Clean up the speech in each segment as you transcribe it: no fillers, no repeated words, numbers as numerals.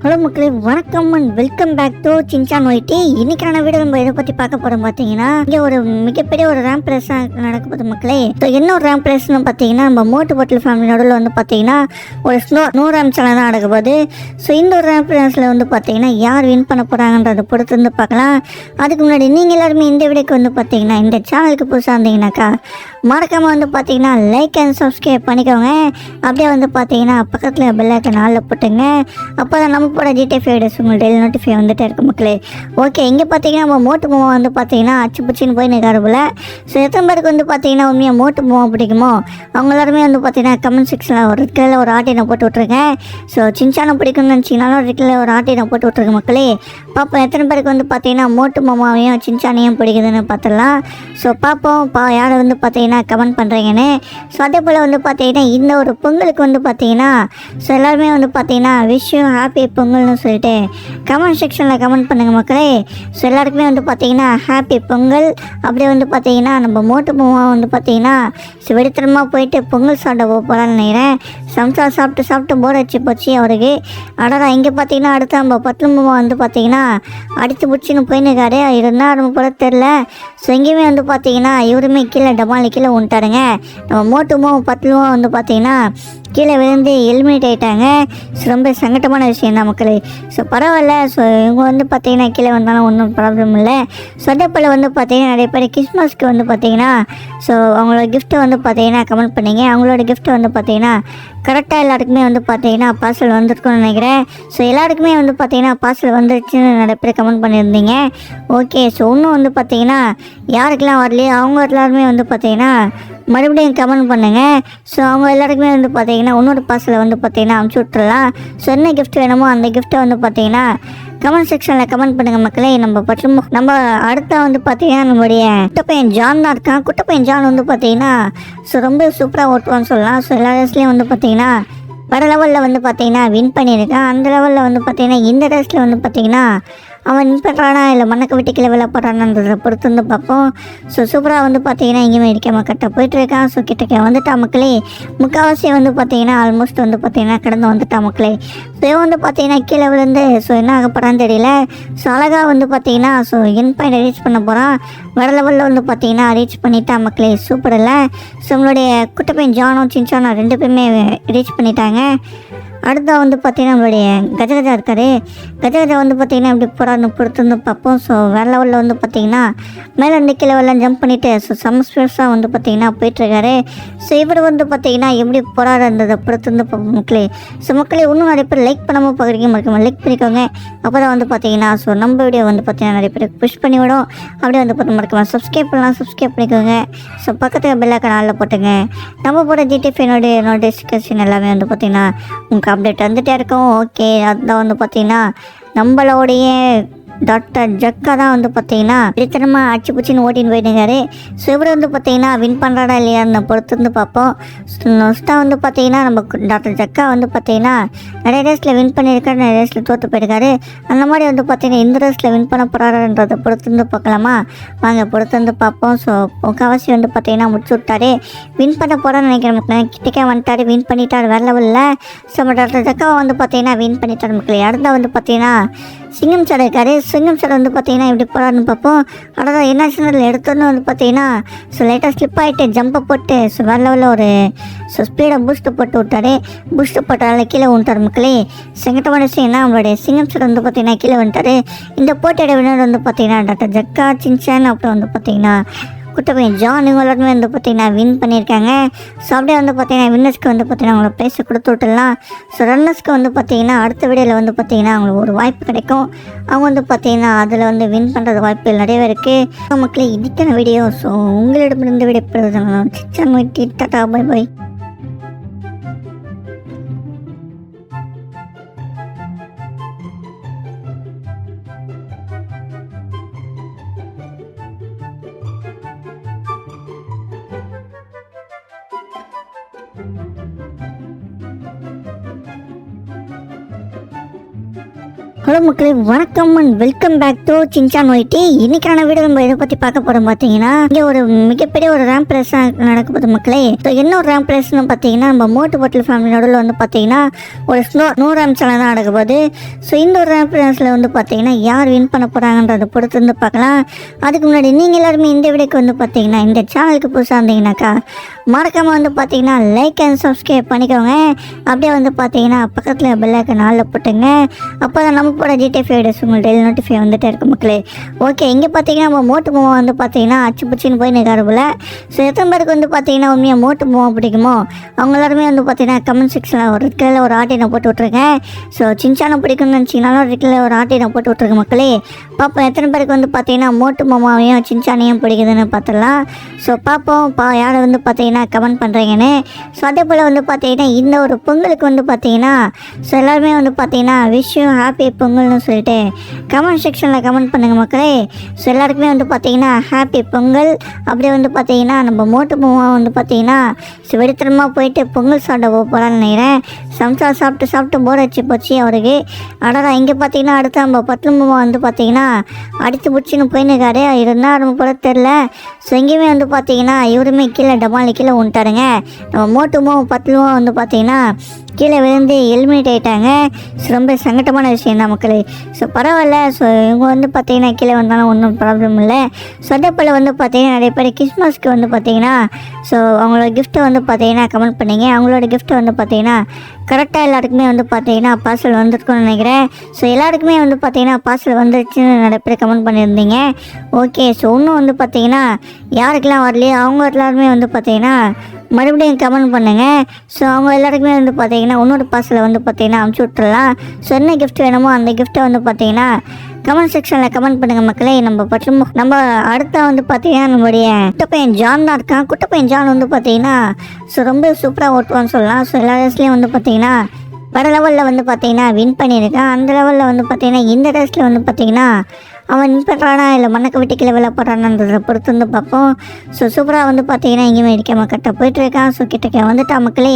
Hello மக்களே, வணக்கம் and welcome back to Shinchan YT. இன்னைக்கான வீடியோ நம்ம எதை பற்றி பார்க்க போகிறோம் பார்த்தீங்கன்னா, இங்கே ஒரு மிகப்பெரிய ஒரு ரேம்ப் ரேஸ் நடக்க போகுது மக்களே. ஸோ என்ன ஒரு ரேம்ப் ரேஸ்னு பார்த்தீங்கன்னா, நம்ம மோட்டு பாட்டில் ஃபேமிலி நடுவில் வந்து பார்த்தீங்கன்னா ஒரு ஸ்னோ ரேம்ப் சேனல் தான் நடக்க போகுது. ஸோ இந்த ஒரு ரேம்ப் ரேஸில் வந்து பார்த்தீங்கன்னா யார் வின் பண்ண போகிறாங்கன்றதை பொறுத்து வந்து பார்க்கலாம். அதுக்கு முன்னாடி நீங்கள் எல்லாருமே இந்த வீடியோக்கு வந்து பார்த்தீங்கன்னா இந்த சேனலுக்கு புதுசாக இருந்தீங்கன்னாக்கா மறக்காமல் வந்து பார்த்தீங்கன்னா லைக் அண்ட் சப்ஸ்கிரைப் பண்ணிக்கோங்க. அப்படியே வந்து பார்த்தீங்கன்னா பக்கத்தில் பெல் ஐக்கான் ஆல்ல போட்டுங்க. அப்போ தான் நம்ம போட ஜிடிஎஃப் வீடியோஸ் உங்களுக்கு டெய்லி நோட்டிஃபை வந்துட்டே இருக்கு மக்களே. ஓகே, இங்கே பார்த்தீங்கன்னா நம்ம மோட்டு மூவா வந்து பார்த்தீங்கன்னா அச்சு பிடிச்சின்னு போய் நிற்காரு போல. ஸோ எத்தனை பேருக்கு வந்து பார்த்தீங்கன்னா உண்மையாக மோட்டு மூவா பிடிக்குமோ அவங்க எல்லாருமே வந்து பார்த்தீங்கன்னா கமெண்ட் செக்ஷனில் ஒரு ரெட்டில் ஒரு ஆட்டினை போட்டு விட்ருக்கேன். ஸோ சின்சானை பிடிக்கும்னு நினச்சிங்கனாலும் ரெட்டில் ஒரு ஆட்டினை போட்டு விட்ருக்கேன் மக்களே. பார்ப்போம் எத்தனை பேருக்கு வந்து பார்த்தீங்கன்னா மோட்டு மாமாவையும் சின்சானையும் பிடிக்குதுன்னு பார்த்துடலாம். ஸோ பார்ப்போம் யாரை வந்து பார்த்தீங்கன்னா கமெண்ட் பண்ணுறீங்கன்னு. ஸோ அதே போல் வந்து பார்த்தீங்கன்னா இந்த ஒரு பொங்கலுக்கு வந்து பார்த்தீங்கன்னா ஸோ எல்லாருமே வந்து பார்த்தீங்கன்னா விஷ் யூ ஹாப்பி பொங்கல்னு சொல்லிட்டு கமெண்ட் செக்ஷனில் கமெண்ட் பண்ணுங்கள் மக்களே. ஸோ எல்லாருக்குமே வந்து பார்த்தீங்கன்னா ஹாப்பி பொங்கல். அப்படியே வந்து பார்த்தீங்கன்னா நம்ம மோட்டு மூவா வந்து பார்த்தீங்கன்னா ஸோ வெடித்தனமாக போயிட்டு பொங்கல் சாப்பிட போகலான்னு நினைக்கிறேன். சம்சா சாப்பிட்டு போர் அடிச்சு போச்சு அவருக்கு. அடடா, இங்கே பார்த்தீங்கன்னா அடுத்து நம்ம பத்து மூவா வந்து பார்த்தீங்கன்னா அடித்து பிடிச்சின்னு போயின்னுக்காரு. இருந்தால் நம்ம போல தெரில. ஸோ எங்கேயுமே வந்து பார்த்தீங்கன்னா இவருமே கீழே டமாலி கீழே வந்துட்டாருங்க. நம்ம மோட்டுமோ பத்துமோ வந்து பார்த்தீங்கன்னா கீழே விழுந்து எலிமினேட் ஆகிட்டாங்க. ஸோ ரொம்ப சங்கட்டமான விஷயம் தான் மக்களே. ஸோ பரவாயில்ல. ஸோ இவங்க வந்து பார்த்தீங்கன்னா கீழே வந்தாலும் ஒன்றும் ப்ராப்ளம் இல்லை. ஸோ அதே போல் வந்து பார்த்தீங்கன்னா நிறைய பேர் கிறிஸ்மஸ்க்கு வந்து பார்த்தீங்கன்னா ஸோ அவங்களோட கிஃப்ட்டை வந்து பார்த்தீங்கன்னா கமெண்ட் பண்ணிங்க. அவங்களோட கிஃப்ட்டை வந்து பார்த்தீங்கன்னா கரெக்டாக எல்லாருக்குமே வந்து பார்த்தீங்கன்னா பார்சல் வந்துருக்குன்னு நினைக்கிறேன். ஸோ எல்லாருக்குமே வந்து பார்த்தீங்கன்னா பார்சல் வந்துருச்சுன்னு நிறைய பேர் கமெண்ட் பண்ணியிருந்தீங்க. ஓகே, ஸோ இன்னும் வந்து பார்த்தீங்கன்னா யாருக்கெல்லாம் வரலையோ அவங்க எல்லாருமே வந்து பார்த்தீங்கன்னா மறுபடியும் கமெண்ட் பண்ணுங்கள். ஸோ அவங்க எல்லாருக்குமே வந்து பார்த்தீங்கன்னா இன்னொரு பார்சலை வந்து பார்த்தீங்கன்னா அனுப்பிச்சி விட்றலாம். ஸோ என்ன கிஃப்ட் வேணுமோ அந்த கிஃப்ட்டை வந்து பார்த்தீங்கன்னா கமெண்ட் செக்ஷனில் கமெண்ட் பண்ணுங்கள் மக்களே. நம்ம அடுத்த வந்து பார்த்தீங்கன்னா நம்மளுடைய குட்டப்பையன் ஜான் தான் இருக்கான். குட்டப்பையன் ஜான் வந்து பார்த்தீங்கன்னா ஸோ ரொம்ப சூப்பராக ஓட்டுவான்னு சொல்லலாம். ஸோ எல்லா ரேஸ்லேயும் வந்து பார்த்தீங்கன்னா வர லெவலில் வந்து பார்த்தீங்கன்னா வின் பண்ணியிருக்கான். அந்த லெவலில் வந்து பார்த்தீங்கன்னா இந்த ரேஸில் வந்து பார்த்தீங்கன்னா அவன் வின் பண்ணுறானா இல்லை மண்ணக்க விட்டு கீழே போடுறானன்றதை பொறுத்து வந்து பார்ப்போம். ஸோ சூப்பராக வந்து பார்த்தீங்கன்னா இங்கேயுமே இடிக்காம கரெக்டாக போயிட்டுருக்கான். ஸோ கிட்டக்க வந்துட்டா மக்களே. முக்கால்வாசி வந்து பார்த்தீங்கன்னா ஆல்மோஸ்ட் வந்து பார்த்தீங்கன்னா கடந்து வந்துட்டா மக்களே. ஸோ இவன் வந்து பார்த்தீங்கன்னா கீழே விழுந்து ஸோ என்ன ஆக போகிறான்னு தெரியல. ஸோ அழகாக வந்து பார்த்தீங்கன்னா ஸோ என் பாயிண்ட் ரீச் பண்ண போகிறான். வர லெவலில் வந்து பார்த்தீங்கன்னா ரீச் பண்ணிட்டா மக்களே. சூப்பர் இல்லை. ஸோ நம்மளுடைய குட்டப்பையன் ஜானும் சின்சானும் ரெண்டு பேருமே ரீச் பண்ணிட்டாங்க. அடுத்தா வந்து பார்த்தீங்கன்னா நம்மளுடைய கஜகஜா இருக்கார். கஜகஜா வந்து பார்த்தீங்கன்னா இப்படி போகிறான்னு பொறுத்து வந்து பார்ப்போம். ஸோ வேறு லெவலில் வந்து பார்த்தீங்கன்னா மேலே இருந்து கீழே வெள்ளம் ஜம்ப் பண்ணிவிட்டு ஸோ செம்ம ஸ்பீட்ஸாக வந்து பார்த்தீங்கன்னா போயிட்டுருக்காரு. ஸோ இவர் வந்து பார்த்தீங்கன்னா எப்படி போகிறாருன்றதை பொறுத்து வந்து மக்களே. ஸோ மக்களே இன்னும் நிறைய பேர் லைக் பண்ணாமல் பார்க்குறீங்க, மறக்காம லைக் பண்ணிக்கோங்க. அப்போ தான் வந்து பார்த்தீங்கன்னா ஸோ நம்ம வீடியோ வந்து பார்த்தீங்கன்னா நிறைய பேருக்கு புஷ் பண்ணி விடும். அப்படியே வந்து பார்த்து மறக்காம சப்ஸ்கிரைப் பண்ணலாம், சப்ஸ்கிரைப் பண்ணிக்கோங்க. ஸோ பக்கத்தில் பெல் ஐக்கான் ஆல்ல போட்டுங்க. நம்ம போட ஜிடிஎஃப் நோட்டிஃபிகேஷன் எல்லாமே வந்து பார்த்தீங்கன்னா உங்களுக்கு அப்டேட் வந்துகிட்டே இருக்கும். ஓகே, அதுதான் வந்து பார்த்தீங்கன்னா நம்மளோடைய டாக்டர் ஜக்கா தான் வந்து பார்த்தீங்கன்னா வித்தனமாக அச்சு பிடிச்சின்னு ஓட்டின்னு போயிட்டுருக்காரு. ஸோ இவர் வந்து பார்த்தீங்கன்னா வின் பண்ணுறாடா இல்லையான்னு பொறுத்து வந்து பார்ப்போம். நொஸ்ட்டாக வந்து பார்த்தீங்கன்னா நம்ம டாக்டர் ஜக்கா வந்து பார்த்தீங்கன்னா நிறைய ரேஸில் வின் பண்ணியிருக்காரு, நிறைய ரேஸில் தோற்று போயிருக்காரு. அந்த மாதிரி வந்து பார்த்தீங்கன்னா இந்த ரேஸில் வின் பண்ண போகிறாருன்றதை பொறுத்து வந்து பார்க்கலாமா? வாங்க பொறுத்து வந்து பார்ப்போம். ஸோ முக்கால்வாசி வந்து பார்த்தீங்கன்னா முடிச்சு விட்டாரு. வின் பண்ண போகிறான்னு நினைக்கிறேன். கிட்டக்கே வந்துட்டார், வின் பண்ணிட்டார் வேறு லெவலில். ஸோ நம்ம டாக்டர் ஜக்காவை வந்து பார்த்தீங்கன்னா வின் பண்ணிட்டார் மக்களே. அடுத்த வந்து பார்த்தீங்கன்னா சிங்கம் சார் இருக்காரு. சிங்கம் சார் வந்து பார்த்தீங்கன்னா எப்படி போகிறாருன்னு பார்ப்போம். அதான் என்ன சேனல் எடுத்தோன்னு வந்து பார்த்தீங்கன்னா ஸோ லைட்டாக ஸ்லிப் ஆகிட்டு ஜம்பை போட்டு ஸோ வேறு லெவலில் ஒரு ஸோ ஸ்பீடை பூஸ்ட்டு போட்டு விட்டாரு. பூஸ்ட்டு போட்டால கீழே வந்துட்டார் மக்களே. செங்கட்டமான விஷயம்னா நம்மளுடைய சிங்கம் சார் வந்து பார்த்தீங்கன்னா கீழே வந்துட்டார். இந்த போட்டியோட வினர் வந்து பார்த்தீங்கன்னா டாக்டர் ஜக்கா, சின்சான், அப்புறம் வந்து பார்த்தீங்கன்னா குட்டப்பையன் ஜான் இவங்க எல்லாருமே வந்து பார்த்தீங்கன்னா வின் பண்ணியிருக்காங்க. ஸோ அப்படியே வந்து பார்த்தீங்கன்னா வின்னர்ஸ்க்கு வந்து பார்த்தீங்கன்னா அவங்கள ப்ரைஸை கொடுத்து விட்டுடலாம். ஸோ ரன்னர்ஸ்க்கு வந்து பார்த்தீங்கன்னா அடுத்த வீடியோவில் வந்து பார்த்தீங்கன்னா அவங்களுக்கு ஒரு வாய்ப்பு கிடைக்கும். அவங்க வந்து பார்த்தீங்கன்னா அதில் வந்து வின் பண்ணுறது வாய்ப்புகள் நிறையவே இருக்குது. மக்களே இதுக்கான வீடியோ. ஸோ உங்களிடமிருந்து விடைபெறுவது டாடா பை பை. ஹலோ மக்களே, வணக்கம் and welcome back to Shinchan YT. இன்னைக்கான வீடியோ நம்ம எதை பற்றி பார்க்க போகிறோம் பார்த்தீங்கன்னா, இங்கே ஒரு மிகப்பெரிய ஒரு ரேம்ப் ரேஸ் நடக்க போகுது மக்களே. ஸோ என்ன ஒரு ரேம்ப் ரேஸ்னு பார்த்தீங்கன்னா, நம்ம மோட்டு பாட்டில் ஃபேமிலி நடுவில் வந்து பார்த்தீங்கன்னா ஒரு ஸ்னோ ரேம்ப்ஸ் எல்லாம் தான் நடக்க போகுது. ஸோ இந்த ஒரு ரேம்ப் ரேஸில் வந்து பார்த்தீங்கன்னா யார் வின் பண்ண போகிறாங்கன்றதை பொறுத்து வந்து பார்க்கலாம். அதுக்கு முன்னாடி நீங்கள் எல்லாருமே இந்த வீடியோக்கு வந்து பார்த்தீங்கன்னா இந்த சேனலுக்கு புதுசாக இருந்தீங்கன்னாக்கா மறக்காமல் வந்து பார்த்தீங்கன்னா லைக் அண்ட் சப்ஸ்கிரைப் பண்ணிக்கோங்க. அப்படியே வந்து பார்த்தீங்கன்னா பக்கத்தில் பெல் ஐக்கான் ஆல்ல போட்டுங்க. அப்போ தான் நமக்கு போட ஜிடிஎஃப் வீடியோஸ் உங்களுக்கு டெய்லி நோட்டிஃபை வந்துட்டே இருக்கும் மக்களே. ஓகே, இங்கே பார்த்தீங்கன்னா நம்ம மோட்டு மூவா வந்து பார்த்தீங்கன்னா அச்சு பிடிச்சின்னு போய் நிற்காரு போல. ஸோ எத்தனை பேருக்கு வந்து பார்த்தீங்கன்னா உண்மையாக மோட்டு மூவா பிடிக்குமோ அவங்க எல்லாருமே வந்து பார்த்தீங்கன்னா கமெண்ட் செக்ஷனில் ஒரு ரெட்டில் ஒரு ஆட்டினை போட்டு விட்ருக்கேன். ஸோ சின்சானை பிடிக்கும்னு நினச்சிங்கனாலும் ரெட்டில் ஒரு ஆட்டினை போட்டு விட்ருக்கேன் மக்களே. பார்ப்போம் எத்தனை பேருக்கு வந்து பார்த்தீங்கன்னா மோட்டு மாமாவையும் சின்சானையும் பிடிக்குதுன்னு பார்த்துடலாம். ஸோ பார்ப்போம் யாரை வந்து பார்த்தீங்கன்னா கமெண்ட் பண்ணுறீங்கன்னு. ஸோ அதே போல் வந்து பார்த்தீங்கன்னா இந்த ஒரு பொங்கலுக்கு வந்து பார்த்தீங்கன்னா ஸோ எல்லாருமே வந்து பார்த்தீங்கன்னா விஷ் யூ ஹாப்பி பொங்கல்னு சொல்லிட்டு கமெண்ட் செக்ஷனில் கமெண்ட் பண்ணுங்கள் மக்களே. ஸோ எல்லாருக்குமே வந்து பார்த்தீங்கன்னா ஹாப்பி பொங்கல். அப்படியே வந்து பார்த்தீங்கன்னா நம்ம மோட்டு மாமா வந்து பார்த்தீங்கன்னா ஸோ வெடித்தனமாக போயிட்டு பொங்கல் சாப்பிட போகலான்னு நினைக்கிறேன். சம்சா சாப்பிட்டு போர் அடிச்சு போச்சு அவருக்கு. அடடா, இங்கே பார்த்தீங்கன்னா அடுத்து நம்ம பத்து மாமா வந்து பார்த்தீங்கன்னா அடித்து பிடிச்சின்னு போயின்னுக்காரு. இருந்தால் ரொம்ப போல தெரில. ஸோ எங்கேயுமே வந்து பார்த்தீங்கன்னா இவருமே கீழே டமாலி கீழே வந்துட்டாருங்க. நம்ம மோட்டுமோ பத்துலுமோ வந்து பார்த்தீங்கன்னா கீழே விழுந்து எலிமினேட் ஆகிட்டாங்க. ஸோ ரொம்ப சங்கட்டமான விஷயம் தான் மக்களே. ஸோ பரவாயில்ல. ஸோ இவங்க வந்து பார்த்தீங்கன்னா கீழே வந்தாலும் ஒன்றும் ப்ராப்ளம் இல்லை. ஸோ அதே போல் வந்து பார்த்தீங்கன்னா நிறைய பேர் கிறிஸ்மஸ்க்கு வந்து பார்த்தீங்கன்னா ஸோ அவங்களோட கிஃப்ட்டை வந்து பார்த்தீங்கன்னா கமெண்ட் பண்ணிங்க. அவங்களோட கிஃப்ட்டை வந்து பார்த்தீங்கன்னா கரெக்டாக எல்லாருக்குமே வந்து பார்த்தீங்கன்னா பார்சல் வந்துருக்குன்னு நினைக்கிறேன். ஸோ எல்லாருக்குமே வந்து பார்த்தீங்கன்னா பார்சல் வந்துருச்சுன்னு நிறைய பேர் கமெண்ட் பண்ணியிருந்தீங்க. ஓகே, ஸோ இன்னும் வந்து பார்த்தீங்கன்னா யாருக்கெல்லாம் வரலையோ அவங்க எல்லாருமே வந்து பார்த்தீங்கன்னா மறுபடியும் கமெண்ட் பண்ணுங்கள். ஸோ அவங்க எல்லாருக்குமே வந்து பார்த்தீங்கன்னா இன்னொரு பார்சலை வந்து பார்த்தீங்கன்னா அனுப்பிச்சி விட்டுறலாம். ஸோ என்ன கிஃப்ட் வேணுமோ அந்த கிஃப்ட்டை வந்து பார்த்தீங்கன்னா கமெண்ட் செக்ஷனில் கமெண்ட் பண்ணுங்கள் மக்களே. நம்ம அடுத்த வந்து பார்த்தீங்கன்னா நம்மளுடைய குட்டப்பையன் ஜான் தான் இருக்கான். குட்டப்பையன் ஜான் வந்து பார்த்தீங்கன்னா ஸோ ரொம்ப சூப்பராக ஓட்டுவான்னு சொல்லலாம். ஸோ எல்லா ரேஸ்லேயும் வந்து பார்த்தீங்கன்னா வர லெவலில் வந்து பார்த்தீங்கன்னா வின் பண்ணியிருக்கான். அந்த லெவலில் வந்து பார்த்தீங்கன்னா இந்த ரேஸில் வந்து பார்த்தீங்கன்னா அவன் வின் பண்ணுறானா இல்லை மண்ணக்க விட்டு கீழே விழ போடுறானன்றதை பொறுத்து வந்து பார்ப்போம். ஸோ சூப்பராக வந்து பார்த்தீங்கன்னா எங்கேயுமே அடிக்காமல் கரெக்டாக போயிட்டுருக்கான். ஸோ கிட்டக்க வந்துட்டா மக்களே.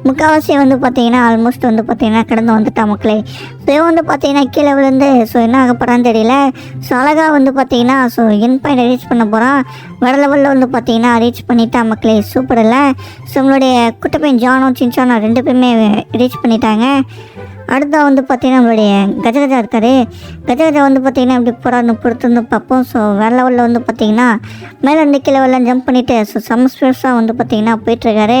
முக்கால்வாசி வந்து பார்த்தீங்கன்னா ஆல்மோஸ்ட் வந்து பார்த்தீங்கன்னா கடந்து வந்துட்டா மக்களே. ஸோ வந்து பார்த்தீங்கன்னா கீழே விழுந்து ஸோ என்ன ஆக போகிறான்னு தெரியல. ஸோ அழகாக வந்து பார்த்தீங்கன்னா ஸோ என் பாயிண்ட் ரீச் பண்ண போகிறான். வர லெவலில் வந்து பார்த்தீங்கன்னா ரீச் பண்ணிட்டா மக்களே. சூப்பர் இல்லை. ஸோ நம்மளுடைய குட்டப்பையன் ஜானும் சின்சானும் ரெண்டு பேருமே ரீச் பண்ணிட்டாங்க. அடுத்த வந்து பார்த்தீங்கன்னா நம்மளுடைய கஜகஜா இருக்கார். கஜகஜா வந்து பார்த்தீங்கன்னா இப்படி போகிறான்னு பொறுத்து வந்து பார்ப்போம். ஸோ வேறு லெவலில் வந்து பார்த்தீங்கன்னா மேலே இருந்து கீழே வெள்ளம் ஜம்ப் பண்ணிவிட்டு ஸோ சம்ஸ்பெர்ஸாக வந்து பார்த்தீங்கன்னா போயிட்டுருக்காரு.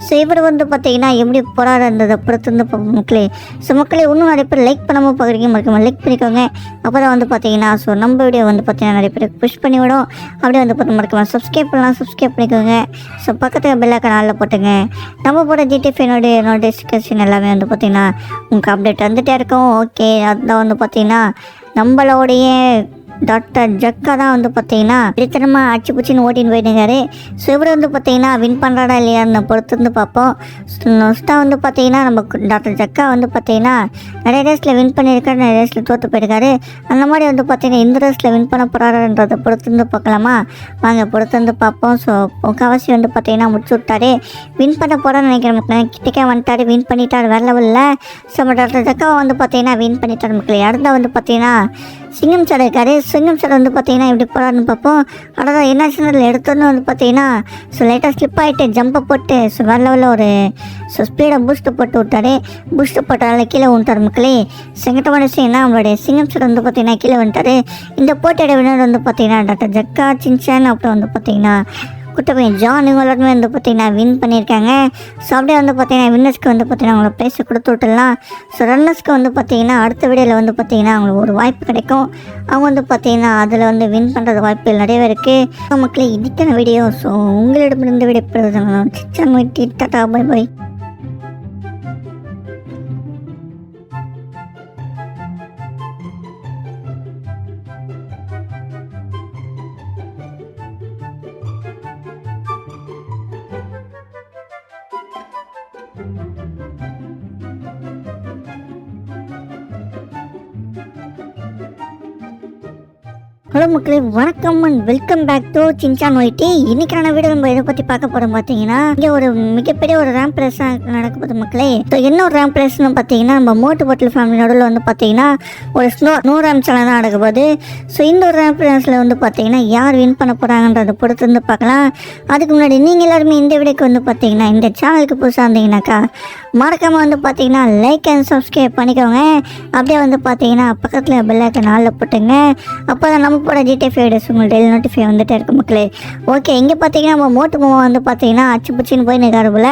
ஸோ இவர் வந்து பார்த்தீங்கன்னா எப்படி போகிறாருன்றதை பொறுத்து வந்து பார்ப்போம் மக்களே. ஸோ மக்களே இன்னும் நிறைய பேர் லைக் பண்ணாமல் பார்க்குறீங்க, மறக்காமல் லைக் பண்ணிக்கோங்க. அப்போ தான் வந்து பார்த்தீங்கன்னா ஸோ நம்ம வீடியோ வந்து பார்த்தீங்கன்னா நிறைய பேருக்கு புஷ் பண்ணி விடும். அப்படியே வந்து பார்த்து மறக்காமல் சப்ஸ்கிரைப் பண்ணலாம், சப்ஸ்கிரைப் பண்ணிக்கோங்க. ஸோ பக்கத்தில் பெல் ஐக்கான் ஆல்ல போட்டுங்க. நம்ம போட ஜிடிஎஃப்னுடைய நோட்டிஃபிகேஷன் எல்லாமே வந்து பார்த்தீங்கன்னா உங்களுக்கு அப்டேட் வந்துகிட்டே இருக்கும். ஓகே, அதுதான் வந்து பார்த்தீங்கன்னா நம்மளோடைய டாக்டர் ஜக்கா தான் வந்து பார்த்தீங்கன்னா வெறித்தனமாக அடிச்சு பிடிச்சின்னு ஓட்டின்னு போயிட்டுருக்காரு. ஸோ இவர் வந்து பார்த்தீங்கன்னா வின் பண்ணுறாடா இல்லையான்னு பொறுத்து வந்து பார்ப்போம். நொஸ்ட்டாக வந்து பார்த்தீங்கன்னா நம்ம டாக்டர் ஜக்கா வந்து பார்த்தீங்கன்னா நிறைய ரேஸில் வின் பண்ணியிருக்காரு, நிறைய ரேஸில் தோற்று போயிருக்காரு. அந்த மாதிரி வந்து பார்த்தீங்கன்னா இந்த ரேஸில் வின் பண்ண போகிறாருன்றதை பொறுத்து வந்து பார்க்கலாமா? வாங்க பொறுத்து வந்து பார்ப்போம். ஸோ முக்கால்வாசி வந்து பார்த்தீங்கன்னா முடிச்சு விட்டாரு. வின் பண்ண போகிறான்னு நினைக்கிறேன். கிட்டக்கே வந்துட்டார், வின் பண்ணிட்டார் வேறு லெவலில். ஸோ நம்ம டாக்டர் ஜக்காவை வந்து பார்த்தீங்கன்னா வின் பண்ணிட்டார் மக்களே. அடுத்த வந்து பார்த்தீங்கன்னா சிங்கம் சார் இருக்காரு. சிங்கம் சார் வந்து பார்த்தீங்கன்னா இப்படி போகிறாருன்னு பார்ப்போம். அதான் என்ன சேனலில் எடுத்தோன்னு வந்து பார்த்தீங்கன்னா ஸோ லைட்டாக ஸ்லிப் ஆகிட்டு ஜம்பை போட்டு ஸோ வேறு லெவலில் ஒரு ஸோ ஸ்பீடை பூஸ்ட்டு போட்டு விட்டாரு. பூஸ்ட்டு போட்டால கீழே வந்துட்டார் மக்களே. செங்கட்டமான விஷயம்னா நம்மளுடைய சிங்கம் சார் வந்து பார்த்தீங்கன்னா கீழே வந்துட்டார். இந்த போட்டியோட வினர் வந்து பார்த்தீங்கன்னா டாக்டர் ஜக்கா, சின்சான், அப்புறம் வந்து பார்த்தீங்கன்னா குட்டப்பையன் ஜான் இவங்க எல்லாருமே வந்து பார்த்தீங்கன்னா வின் பண்ணியிருக்காங்க. ஸோ அப்படியே வந்து பார்த்தீங்கன்னா வின்னர்ஸ்க்கு வந்து பார்த்தீங்கன்னா அவங்கள ப்ரைஸை கொடுத்து விட்டுடலாம். ஸோ ரன்னர்ஸ்க்கு வந்து பார்த்தீங்கன்னா அடுத்த வீடியோவில் வந்து பார்த்தீங்கன்னா அவங்களுக்கு ஒரு வாய்ப்பு கிடைக்கும். அவங்க வந்து பார்த்தீங்கன்னா அதில் வந்து வின் பண்ணுறது வாய்ப்புகள் நிறையவே இருக்குது. மக்களே இதுக்கான வீடியோ. ஸோ உங்களிடமிருந்து வீடியோ பெறுவதனால Shinchan YT Tata bye bye. Hello மக்களே, வணக்கம் and welcome back to Shinchan YT. இன்னைக்கான வீடியோ நம்ம எதை பற்றி பார்க்க போகிறோம் பார்த்தீங்கன்னா, இங்கே ஒரு மிகப்பெரிய ஒரு ரேம்ப் ரேஸ் நடக்க போகுது மக்களே. ஸோ என்ன ஒரு ரேம்ப் ரேஸ்னு பார்த்தீங்கன்னா, நம்ம மோட்டு பாட்டில் ஃபேமிலி நடுவில் வந்து பார்த்தீங்கன்னா ஒரு ஸ்னோ ரேம்ப் சேனல் தான் நடக்க போகுது. ஸோ இந்த ஒரு ரேம்ப் ரேஸில் வந்து பார்த்தீங்கன்னா யார் வின் பண்ண போகிறாங்கன்றதை பொறுத்து வந்து பார்க்கலாம். அதுக்கு முன்னாடி நீங்கள் எல்லாருமே இந்த வீடியோக்கு வந்து பார்த்தீங்கன்னா இந்த சேனலுக்கு புதுசாக இருந்தீங்கன்னாக்கா மறக்காமல் வந்து பார்த்தீங்கன்னா லைக் அண்ட் சப்ஸ்கிரைப் பண்ணிக்கோங்க. அப்படியே வந்து பார்த்தீங்கன்னா பக்கத்தில் பெல் ஐக்கான் ஆல்ல போட்டுங்க. அப்போ தான் நம்ம போட ஜிடிஎஃப் வீடியோஸ் உங்களுக்கு டெய்லி நோட்டிஃபை வந்துட்டே இருக்கும் மக்களே. ஓகே, இங்கே பார்த்தீங்கன்னா நம்ம மோட்டு மூவா வந்து பார்த்தீங்கன்னா அச்சு பிடிச்சின்னு போய் நிற்காரு போல.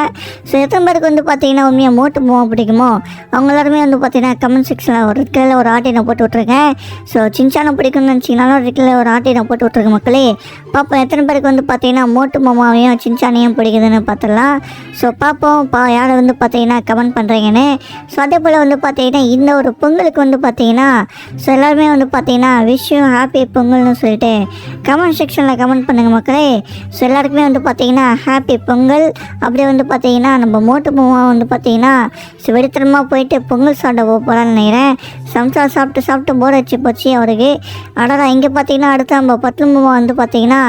ஸோ எத்தனை பேருக்கு வந்து பார்த்தீங்கன்னா உண்மையாக மோட்டு மூவா பிடிக்குமோ அவங்க எல்லாருமே வந்து பார்த்தீங்கன்னா கமெண்ட் செக்ஷனில் ஒரு ரெட்டில் ஒரு ஆட்டினை போட்டு விட்ருக்கேன். ஸோ சின்சானை பிடிக்கும்னு நினச்சிங்கனாலும் ரெட்டில் ஒரு ஆட்டினை போட்டு விட்ருக்கேன் மக்களே. பார்ப்போம் எத்தனை பேருக்கு வந்து பார்த்தீங்கன்னா மோட்டு மாமாவையும் சின்சானையும் பிடிக்குதுன்னு பார்த்துடலாம். ஸோ பார்ப்போம் யாரை வந்து பார்த்தீங்கன்னா கமெண்ட் பண்ணுறீங்கன்னு. ஸோ அதே போல் வந்து பார்த்தீங்கன்னா இந்த ஒரு பொங்கலுக்கு வந்து பார்த்தீங்கன்னா ஸோ எல்லாருமே வந்து பார்த்தீங்கன்னா விஷயம் ஹாப்பி பொங்கல்னு சொல்லிட்டு கமெண்ட் செக்ஷனில் கமெண்ட் பண்ணுங்கள் மக்களே. ஸோ எல்லாருக்குமே வந்து பார்த்தீங்கன்னா ஹாப்பி பொங்கல். அப்படியே வந்து பார்த்தீங்கன்னா நம்ம மோட்டு மாமா வந்து பார்த்தீங்கன்னா ஸோ வெடித்தனமாக போயிட்டு பொங்கல் சாப்பிட போகலான்னு நினைக்கிறேன். சம்சா சாப்பிட்டு போர் வச்சு போச்சு அவருக்கு. அடடா, இங்கே பார்த்தீங்கன்னா அடுத்து நம்ம பத்து மாமா வந்து பார்த்தீங்கன்னா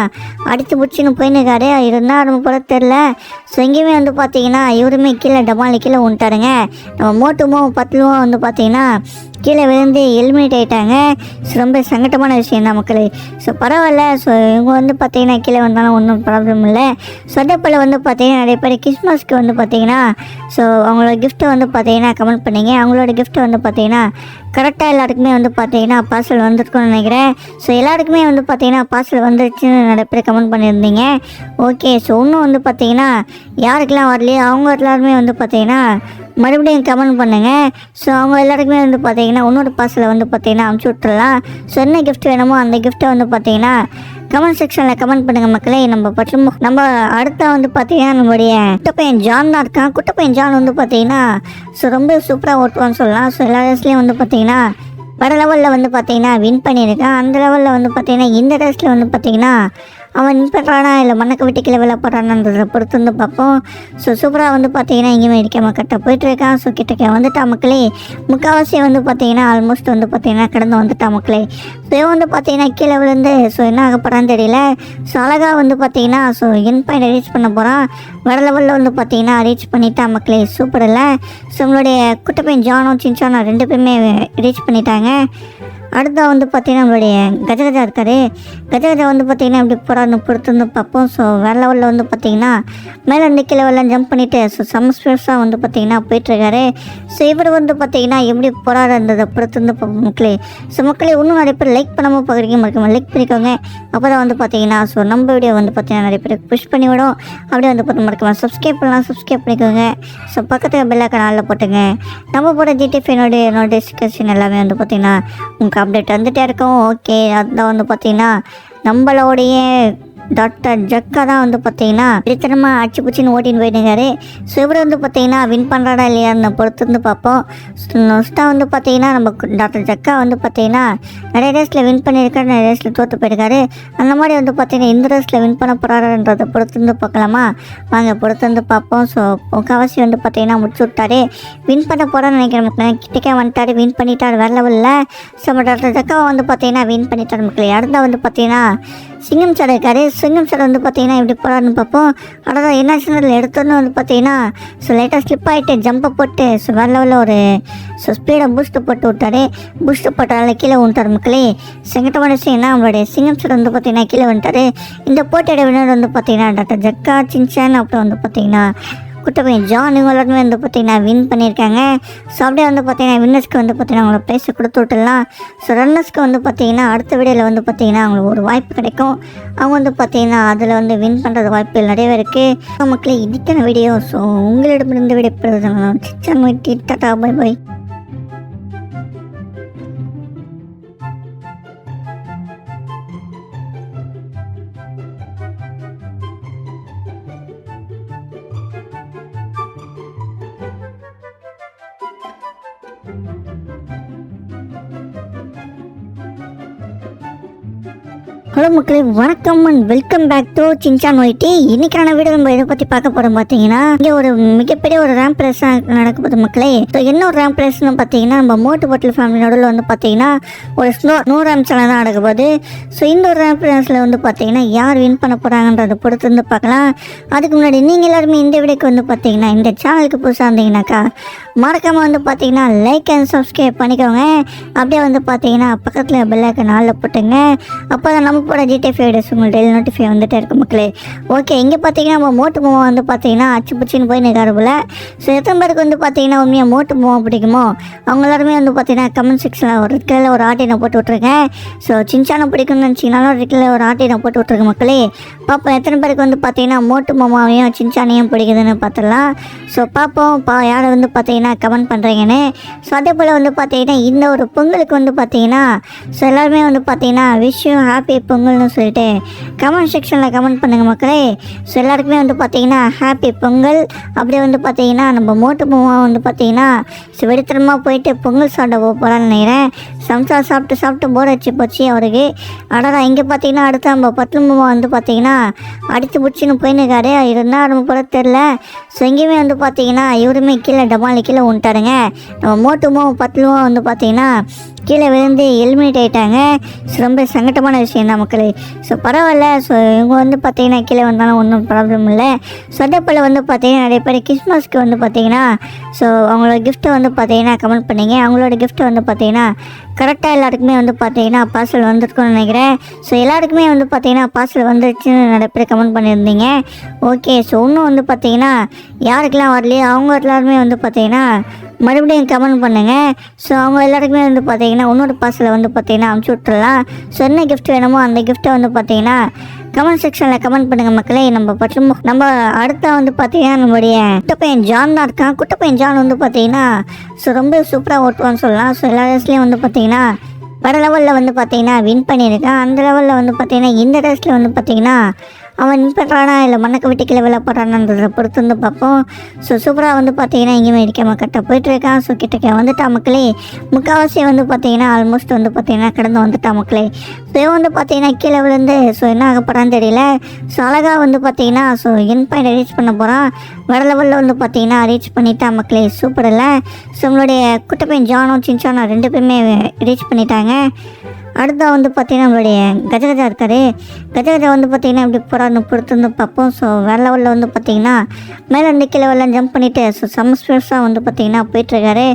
அடித்து பிடிச்சின்னு போயின்னுக்காரு. இருந்தால் நம்ம போல தெரில. ஸோ எங்கேயுமே வந்து பார்த்தீங்கன்னா இவருமே கீழே டமாலி கீழே வந்துட்டாருங்க. நம்ம மோட்டுமோ பத்துலுமோ வந்து பார்த்தீங்கன்னா கீழே விழுந்து எலிமினேட் ஆகிட்டாங்க. ஸோ ரொம்ப சங்கட்டமான விஷயம் தான் மக்களே. ஸோ பரவாயில்ல. ஸோ இவங்க வந்து பார்த்தீங்கன்னா கீழே வந்தாலும் ஒன்றும் ப்ராப்ளம் இல்லை. ஸோ அதே போல் வந்து பார்த்தீங்கன்னா நிறைய பேர் கிறிஸ்மஸ்க்கு வந்து பார்த்தீங்கன்னா ஸோ அவங்களோட கிஃப்ட்டை வந்து பார்த்தீங்கன்னா கமெண்ட் பண்ணிங்க. அவங்களோட கிஃப்ட்டை வந்து பார்த்தீங்கன்னா கரெக்டாக எல்லாருக்குமே வந்து பார்த்தீங்கன்னா பார்சல் வந்துருக்குன்னு நினைக்கிறேன். ஸோ எல்லாருக்குமே வந்து பார்த்தீங்கன்னா பார்சல் வந்துருச்சுன்னு நிறைய பேர் கமெண்ட் பண்ணியிருந்தீங்க. ஓகே, ஸோ இன்னும் வந்து பார்த்தீங்கன்னா யாருக்கெல்லாம் வரலையோ அவங்க எல்லாருமே வந்து பார்த்தீங்கன்னா மறுபடியும் கமெண்ட் பண்ணுங்கள். ஸோ அவங்க எல்லாருக்குமே வந்து பார்த்தீங்கன்னா இன்னொரு பார்சலை வந்து பார்த்தீங்கன்னா அனுப்பிச்சி விட்டுறலாம். ஸோ என்ன கிஃப்ட் வேணுமோ அந்த கிஃப்ட்டை வந்து பார்த்தீங்கன்னா கமெண்ட் செக்ஷனில் கமெண்ட் பண்ணுங்கள் மக்களே. நம்ம அடுத்த வந்து பார்த்தீங்கன்னா நம்மளுடைய குட்டப்பையன் ஜான் தான் இருக்கான். குட்டப்பையன் ஜான் வந்து பார்த்தீங்கன்னா ஸோ ரொம்ப சூப்பராக ஓட்டுவான்னு சொல்லலாம். ஸோ எல்லா ரேஸ்லேயும் வந்து பார்த்தீங்கன்னா வர லெவலில் வந்து பார்த்தீங்கன்னா வின் பண்ணியிருக்கான். அந்த லெவலில் வந்து பார்த்தீங்கன்னா இந்த ரேஸில் வந்து பார்த்தீங்கன்னா அவன் வின் பண்ணுறானா இல்லை மண்ணக்க விட்டு கீழே விழ போடுறானன்றதை பொறுத்து வந்து பார்ப்போம். ஸோ சூப்பராக வந்து பார்த்தீங்கன்னா இங்கேயுமே இருக்காமல் கரெக்டாக போயிட்டுருக்கான். ஸோ கிட்டக்க வந்துட்டா மக்களே. முக்கால்வாசி வந்து பார்த்தீங்கன்னா ஆல்மோஸ்ட் வந்து பார்த்தீங்கன்னா கடந்து வந்துட்டா மக்களே. ஸோ வந்து பார்த்தீங்கன்னா கீழே விழுந்து ஸோ என்ன ஆக போகிறான்னு தெரியல. ஸோ அழகாக வந்து பார்த்தீங்கன்னா ஸோ என் பாயிண்ட் ரீச் பண்ண போகிறான். வர லெவலில் வந்து பார்த்தீங்கன்னா ரீச் பண்ணிட்டா மக்களே. சூப்பர் இல்லை. ஸோ நம்மளுடைய குட்டப்பையன் ஜானும் சின்சானோ ரெண்டு பேருமே ரீச் பண்ணிட்டாங்க. அடுத்த வந்து பார்த்தீங்கன்னா நம்மளுடைய கஜகஜா இருக்கார். கஜகஜா வந்து பார்த்தீங்கன்னா எப்படி போகிறான்னு பொறுத்து வந்து பார்ப்போம். ஸோ வேறு லெவலில் வந்து பார்த்தீங்கன்னா மேலே இருந்து கீழே எல்லாம் ஜம்ப் பண்ணிவிட்டு ஸோ சம்ஸ்பெர்ஸாக வந்து பார்த்தீங்கன்னா போயிட்டுருக்காரு. ஸோ இவர் வந்து பார்த்தீங்கன்னா எப்படி போகிறாருன்றதை பொறுத்து வந்து பார்ப்போம் மக்களே. ஸோ மக்களே இன்னும் நிறைய பேர் லைக் பண்ணாமல் பார்க்குறீங்க, மறக்காமல் லைக் பண்ணிக்கோங்க. அப்போ தான் வந்து பார்த்தீங்கன்னா ஸோ நம்ம வீடியோ வந்து பார்த்தீங்கன்னா நிறைய பேருக்கு புஷ் பண்ணி விடும். அப்படியே வந்து பார்த்து மறக்காமல் சப்ஸ்கிரைப் பண்ணலாம், சப்ஸ்கிரைப் பண்ணிக்கோங்க. ஸோ பக்கத்தில் பெல் ஐக்கான் ஆல்ல போட்டுங்க. நம்ம போட ஜிடிஎஃப்னுடைய நோட்டிஃபிகேஷன் எல்லாமே வந்து பார்த்தீங்கன்னா உங்களுக்கு அப்டேட் வந்துகிட்டே இருக்கும். ஓகே, அதுதான் வந்து பார்த்தீங்கன்னா நம்மளோடைய டாக்டர் ஜக்கா தான் வந்து பார்த்தீங்கன்னா வெறித்தனமாக அச்சு பிடிச்சின்னு ஓட்டின்னு போயிட்டுருக்காரு. ஸோ இவர் வந்து பார்த்தீங்கன்னா வின் பண்ணுறாடா இல்லையான்னு பொறுத்து வந்து பார்ப்போம். நொஸ்ட்டாக வந்து பார்த்தீங்கன்னா நம்ம டாக்டர் ஜக்கா வந்து பார்த்தீங்கன்னா நிறைய ரேஸில் வின் பண்ணியிருக்காரு, நிறைய ரேஸில் தோற்று போயிருக்காரு. அந்த மாதிரி வந்து பார்த்தீங்கன்னா இந்த ரேஸில் வின் பண்ண போகிறாருன்றதை பொறுத்து வந்து பார்க்கலாமா? வாங்க பொறுத்து வந்து பார்ப்போம். ஸோ முக்கால்வாசி வந்து பார்த்தீங்கன்னா முடிச்சு விட்டாரு. வின் பண்ண போகிறான்னு நினைக்கிறேன். கிட்டக்கே வந்துட்டாரு, வின் பண்ணிட்டார் வேறு லெவலில். ஸோ நம்ம டாக்டர் ஜக்காவை வந்து பார்த்தீங்கன்னா வின் பண்ணிட்டார் மக்களே. அடுத்த வந்து பார்த்தீங்கன்னா சிங்கம் சார் இருக்காரு. சிங்கம் சார் வந்து பார்த்தீங்கன்னா இப்படி போகிறாருன்னு பார்ப்போம். அதான் என்னாச்சுன்னு எடுத்தோன்னு வந்து பார்த்தீங்கன்னா ஸோ லைட்டாக ஸ்லிப் ஆகிட்டு ஜம்பை போட்டு ஸோ வேறு லெவலில் ஒரு ஸோ ஸ்பீடை பூஸ்ட்டு போட்டு விட்டாரு. பூஸ்ட்டு போட்டால கீழே வந்துட்டார் மக்களே. செங்கட்டமான விஷயம்னா அவங்களுடைய சிங்கம் சார் வந்து பார்த்தீங்கன்னா கீழே வந்துட்டார். இந்த போட்டியோட வினர் வந்து பார்த்தீங்கன்னா டாக்டர் ஜக்கா, சின்சான், அப்புறம் வந்து பார்த்தீங்கன்னா குட்டப்பையன் ஜான் இவங்க எல்லாருமே வந்து பார்த்தீங்கன்னா வின் பண்ணியிருக்காங்க. ஸோ அப்படியே வந்து பார்த்தீங்கன்னா வின்னர்ஸ்க்கு வந்து பார்த்தீங்கன்னா அவங்கள ப்ரைஸை கொடுத்து விட்டுடலாம். ஸோ ரன்னர்ஸ்க்கு வந்து பார்த்தீங்கன்னா அடுத்த வீடியோவில் வந்து பார்த்தீங்கன்னா அவங்களுக்கு ஒரு வாய்ப்பு கிடைக்கும். அவங்க வந்து பார்த்தீங்கன்னா அதில் வந்து வின் பண்ணுறது வாய்ப்புகள் நிறையவே இருக்குது. மக்களே, இதுக்கான வீடியோ. ஸோ உங்களிடமிருந்து வீடியோ பெறுவது Shinchan YT. Tata, bye bye. Hello hello மக்களே, வணக்கம் and welcome back to Shinchan YT. இன்னைக்கான வீடியோ நம்ம இதை பற்றி பார்க்க போகிறோம். பார்த்தீங்கன்னா இங்கே ஒரு மிகப்பெரிய ஒரு ரேம்ப் ரேஸ் நடக்க போகுது மக்களே. ஸோ என்ன ஒரு ரேம்ப் ரேஸ்னு பார்த்தீங்கன்னா நம்ம மோட்டு பாட்டில் ஃபேமிலி நடுவில் வந்து பார்த்தீங்கன்னா ஒரு ஸ்னோ ரேம்ப் சேனல் தான் நடக்க போகுது. ஸோ இந்த ஒரு ரேம்ப் ரேஸில் வந்து பார்த்தீங்கன்னா யார் வின் பண்ண போகிறாங்கன்றதை பொறுத்து வந்து பார்க்கலாம். அதுக்கு முன்னாடி நீங்கள் எல்லாருமே இந்த வீடியோக்கு வந்து பார்த்தீங்கன்னா இந்த சேனலுக்கு புதுசாக இருந்தீங்கன்னாக்கா மறக்காமல் வந்து பார்த்தீங்கன்னா லைக் அண்ட் சப்ஸ்கிரைப் பண்ணிக்கோங்க. அப்படியே வந்து பார்த்தீங்கன்னா பக்கத்தில் பெல் ஐக்கான் ஆல்ல போட்டுங்க. அப்போ தான் நம்ம போட ஜிடிஎஃப் வீடியோஸ் உங்களுக்கு டெய்லி நோட்டிஃபை வந்துட்டே இருக்கும் மக்களே. ஓகே, இங்கே பார்த்தீங்கன்னா நம்ம மோட்டு மூவா வந்து பார்த்தீங்கன்னா அச்சு பிடிச்சின்னு போய் நிற்காருல. ஸோ எத்தனை பேருக்கு வந்து பார்த்தீங்கன்னா உண்மையாக மோட்டு மூவா பிடிக்குமோ அவங்க எல்லாருமே வந்து பார்த்தீங்கன்னா கமெண்ட் செக்ஷனில் ஒரு ரெட்டில் ஒரு ஆர்டினை போட்டு விட்ருக்கேன். ஸோ சின்சானை பிடிக்கும்னு நினச்சிங்கனாலும் ரெட்டில் ஒரு ஆர்டினை போட்டு விட்ருக்கேன் மக்களே. பார்ப்போம் எத்தனை பேருக்கு வந்து பார்த்தீங்கன்னா மோட்டு மாமாவையும் சின்சானையும் பிடிக்குதுன்னு பார்த்துடலாம். ஸோ பார்ப்போம் யாரை வந்து பார்த்தீங்கன்னா கமெண்ட் பண்ணுறீங்கன்னு. ஸோ அதே போல் வந்து பார்த்தீங்கன்னா இந்த ஒரு பொங்கலுக்கு வந்து பார்த்தீங்கன்னா ஸோ எல்லாருமே வந்து பார்த்தீங்கன்னா விஷ் யூ ஹாப்பி பொங்கல்னு சொல்லிட்டு கமெண்ட் செக்ஷனில் கமெண்ட் பண்ணுங்கள் மக்களே. ஸோ எல்லாருக்குமே வந்து பார்த்தீங்கன்னா ஹாப்பி பொங்கல். அப்படியே வந்து பார்த்தீங்கன்னா நம்ம மோட்டு மூவா வந்து பார்த்தீங்கன்னா ஸோ வெடித்தனமாக போயிட்டு பொங்கல் சாப்பிட போகலான்னு நினைக்கிறேன். சம்சா சாப்பிட்டு போர் அடிச்சு போச்சு அவருக்கு. அடடா, இங்கே பார்த்தீங்கன்னா அடுத்த நம்ம பத்து மூவா வந்து பார்த்தீங்கன்னா அடித்து பிடிச்சின்னு போயின்னுக்காரு. இருந்தால் நம்ம போல தெரில. ஸோ எங்கேயுமே வந்து பார்த்தீங்கன்னா இவருமே கீழே டமாலி கீழே விட்டாருங்க. நம்ம மோட்டு மூவா பத்துலுமா வந்து பார்த்தீங்கன்னா கீழே விழுந்து எலிமினேட் ஆகிட்டாங்க. ஸோ ரொம்ப சங்கட்டமான விஷயம் தான் மக்களே. ஸோ பரவாயில்ல. ஸோ இவங்க வந்து பார்த்தீங்கன்னா கீழே வந்தாலும் ஒன்றும் ப்ராப்ளம் இல்லை. ஸோ அதே போல் வந்து பார்த்தீங்கன்னா நிறைய பேர் கிறிஸ்மஸ்க்கு வந்து பார்த்தீங்கன்னா ஸோ அவங்களோட கிஃப்ட்டை வந்து பார்த்தீங்கன்னா கமெண்ட் பண்ணிங்க. அவங்களோட கிஃப்ட்டை வந்து பார்த்தீங்கன்னா கரெக்டாக எல்லாருக்குமே வந்து பார்த்தீங்கன்னா பார்சல் வந்துருக்குன்னு நினைக்கிறேன். ஸோ எல்லாருக்குமே வந்து பார்த்தீங்கன்னா பார்சல் வந்துருச்சுன்னு நிறைய பேர் கமெண்ட் பண்ணியிருந்தீங்க. ஓகே, ஸோ இன்னும் வந்து பார்த்தீங்கன்னா யாருக்கெல்லாம் வரலையோ அவங்க எல்லாருமே வந்து பார்த்தீங்கன்னா மறுபடியும் கமெண்ட் பண்ணுங்கள். ஸோ அவங்க எல்லாருக்குமே வந்து பார்த்தீங்கன்னா இன்னொரு பார்சலை வந்து பார்த்தீங்கன்னா அமுச்சு விட்டுறலாம். ஸோ என்ன கிஃப்ட் வேணுமோ அந்த கிஃப்ட்டை வந்து பார்த்தீங்கன்னா கமெண்ட் செக்ஷனில் கமெண்ட் பண்ணுங்கள் மக்களே. நம்ம அடுத்த வந்து பார்த்தீங்கன்னா நம்மளுடைய குட்டப்பையன் ஜான் தான் இருக்கான். குட்டப்பையன் ஜான் வந்து பார்த்தீங்கன்னா ஸோ ரொம்ப சூப்பராக ஓட்டுவான்னு சொல்லலாம். ஸோ எல்லா ரேஸ்லேயும் வந்து பார்த்தீங்கன்னா வர லெவலில் வந்து பார்த்தீங்கன்னா வின் பண்ணியிருக்கான். அந்த லெவலில் வந்து பார்த்தீங்கன்னா இந்த ரேஸில் வந்து பார்த்தீங்கன்னா அவன் வின் பண்ணுறானா இல்லை மண்ணக்க விட்டு கீழே விழ போடுறானன்றதை பொறுத்து வந்து பார்ப்போம். ஸோ சூப்பராக வந்து பார்த்தீங்கன்னா எங்கேயுமே இடிக்காமல் கரெக்டாக போயிட்டுருக்கான். ஸோ கிட்டக்க வந்துட்டா மக்களே. முக்கால்வாசி வந்து பார்த்தீங்கன்னா ஆல்மோஸ்ட் வந்து பார்த்தீங்கன்னா கடந்து வந்துட்டா மக்களே. ஸோ இவன் வந்து பார்த்தீங்கன்னா கீழே விழுந்து ஸோ என்ன ஆக போகிறான்னு தெரியல. ஸோ அழகாக வந்து பார்த்தீங்கன்னா ஸோ என் பாயிண்ட் ரீச் பண்ண போகிறான். வர லெவலில் வந்து பார்த்தீங்கன்னா ரீச் பண்ணிட்டா மக்களே. சூப்பர் இல்லை. ஸோ நம்மளுடைய குட்டப்பையன் ஜானும் சின்சானும் ரெண்டு பேருமே ரீச் பண்ணிட்டாங்க. அடுத்த வந்து பார்த்தீங்கன்னா நம்மளுடைய கஜகஜா இருக்கார். கஜகஜா வந்து பார்த்தீங்கன்னா இப்படி போகிறான்னு பொறுத்து வந்து பார்ப்போம். ஸோ வேறு லெவலில் வந்து பார்த்தீங்கன்னா மேலே ரெண்டு கிலோ எல்லாம் ஜம்ப் பண்ணிவிட்டு ஸோ செம்ம ஸ்பீடாக வந்து பார்த்தீங்கன்னா போயிட்டுருக்காரு.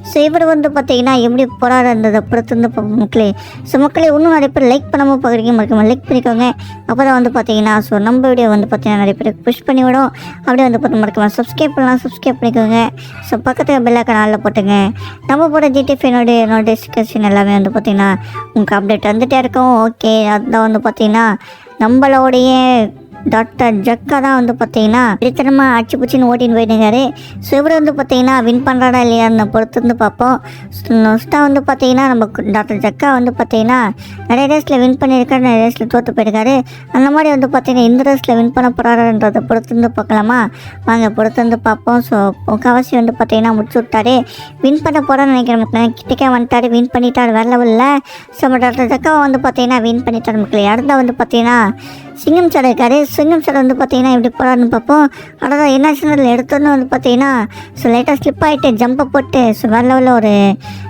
ஸோ இவர் வந்து பார்த்தீங்கன்னா எப்படி போகிறாருன்றதை பொறுத்து வந்து பார்ப்போம் மக்களே. ஸோ மக்களே இன்னும் நிறைய பேர் லைக் பண்ணாமல் பார்க்குறீங்க, மறக்காம லைக் பண்ணிக்கோங்க. அப்போ தான் வந்து பார்த்தீங்கன்னா ஸோ நம்ம வீடியோ வந்து பார்த்தீங்கன்னா நிறைய பேருக்கு புஷ் பண்ணி விடும். அப்படியே வந்து பார்த்து மறக்காம சப்ஸ்கிரைப் பண்ணலாம், சப்ஸ்கிரைப் பண்ணிக்கோங்க. ஸோ பக்கத்தில் பெல் ஐக்கான் ஆல்ல போட்டுங்க. நம்ம போட ஜிடிஎஃப் நோட்டிஃபிகேஷன் எல்லாமே வந்து பார்த்தீங்கன்னா உங்களுக்கு அப்டேட் வந்துகிட்டே இருக்கும். ஓகே, அதுதான் வந்து பார்த்தீங்கன்னா நம்மளோடைய டாக்டர் ஜக்கா தான் வந்து பார்த்தீங்கன்னா வெறித்தனமாக அடிச்சு பிடிச்சின்னு ஓட்டின்னு போயிட்டுருக்காரு. ஸோ இவர் வந்து பார்த்தீங்கன்னா வின் பண்ணுறாடா இல்லையான்னு பொறுத்து வந்து பார்ப்போம். நெக்ஸ்ட்டாக வந்து பார்த்தீங்கன்னா நம்ம டாக்டர் ஜக்கா வந்து பார்த்தீங்கன்னா நிறைய ரேஸில் வின் பண்ணியிருக்காரு, நிறைய ரேஸில் தோற்று போயிருக்காரு. அந்த மாதிரி வந்து பார்த்தீங்கன்னா இந்த ரேஸில் வின் பண்ண போகிறாருன்றதை பொறுத்து வந்து பார்க்கலாமா? வாங்க பொறுத்து வந்து பார்ப்போம். ஸோ முக்கால்வாசி வந்து பார்த்தீங்கன்னா முடிச்சு விட்டாரு. வின் பண்ண போகிறான்னு நினைக்கிறேன். கிட்டக்கே வந்துட்டாரு, வின் பண்ணிட்டாரு வேறு லெவலில். ஸோ நம்ம டாக்டர் ஜக்காவை வந்து பார்த்தீங்கன்னா வின் பண்ணிட்டாரு மக்களே. அடுத்த வந்து பார்த்தீங்கன்னா சிங்கம் சார் இருக்காரு. சிங்கம் சார் வந்து பார்த்தீங்கன்னா எப்படி போகிறாருன்னு பார்ப்போம். அதாவது என்ன சேனல் எடுத்தோன்னு வந்து பார்த்தீங்கன்னா ஸோ லைட்டாக ஸ்லிப் ஆகிட்டு ஜம்பை போட்டு ஸோ வேறு லெவலில் ஒரு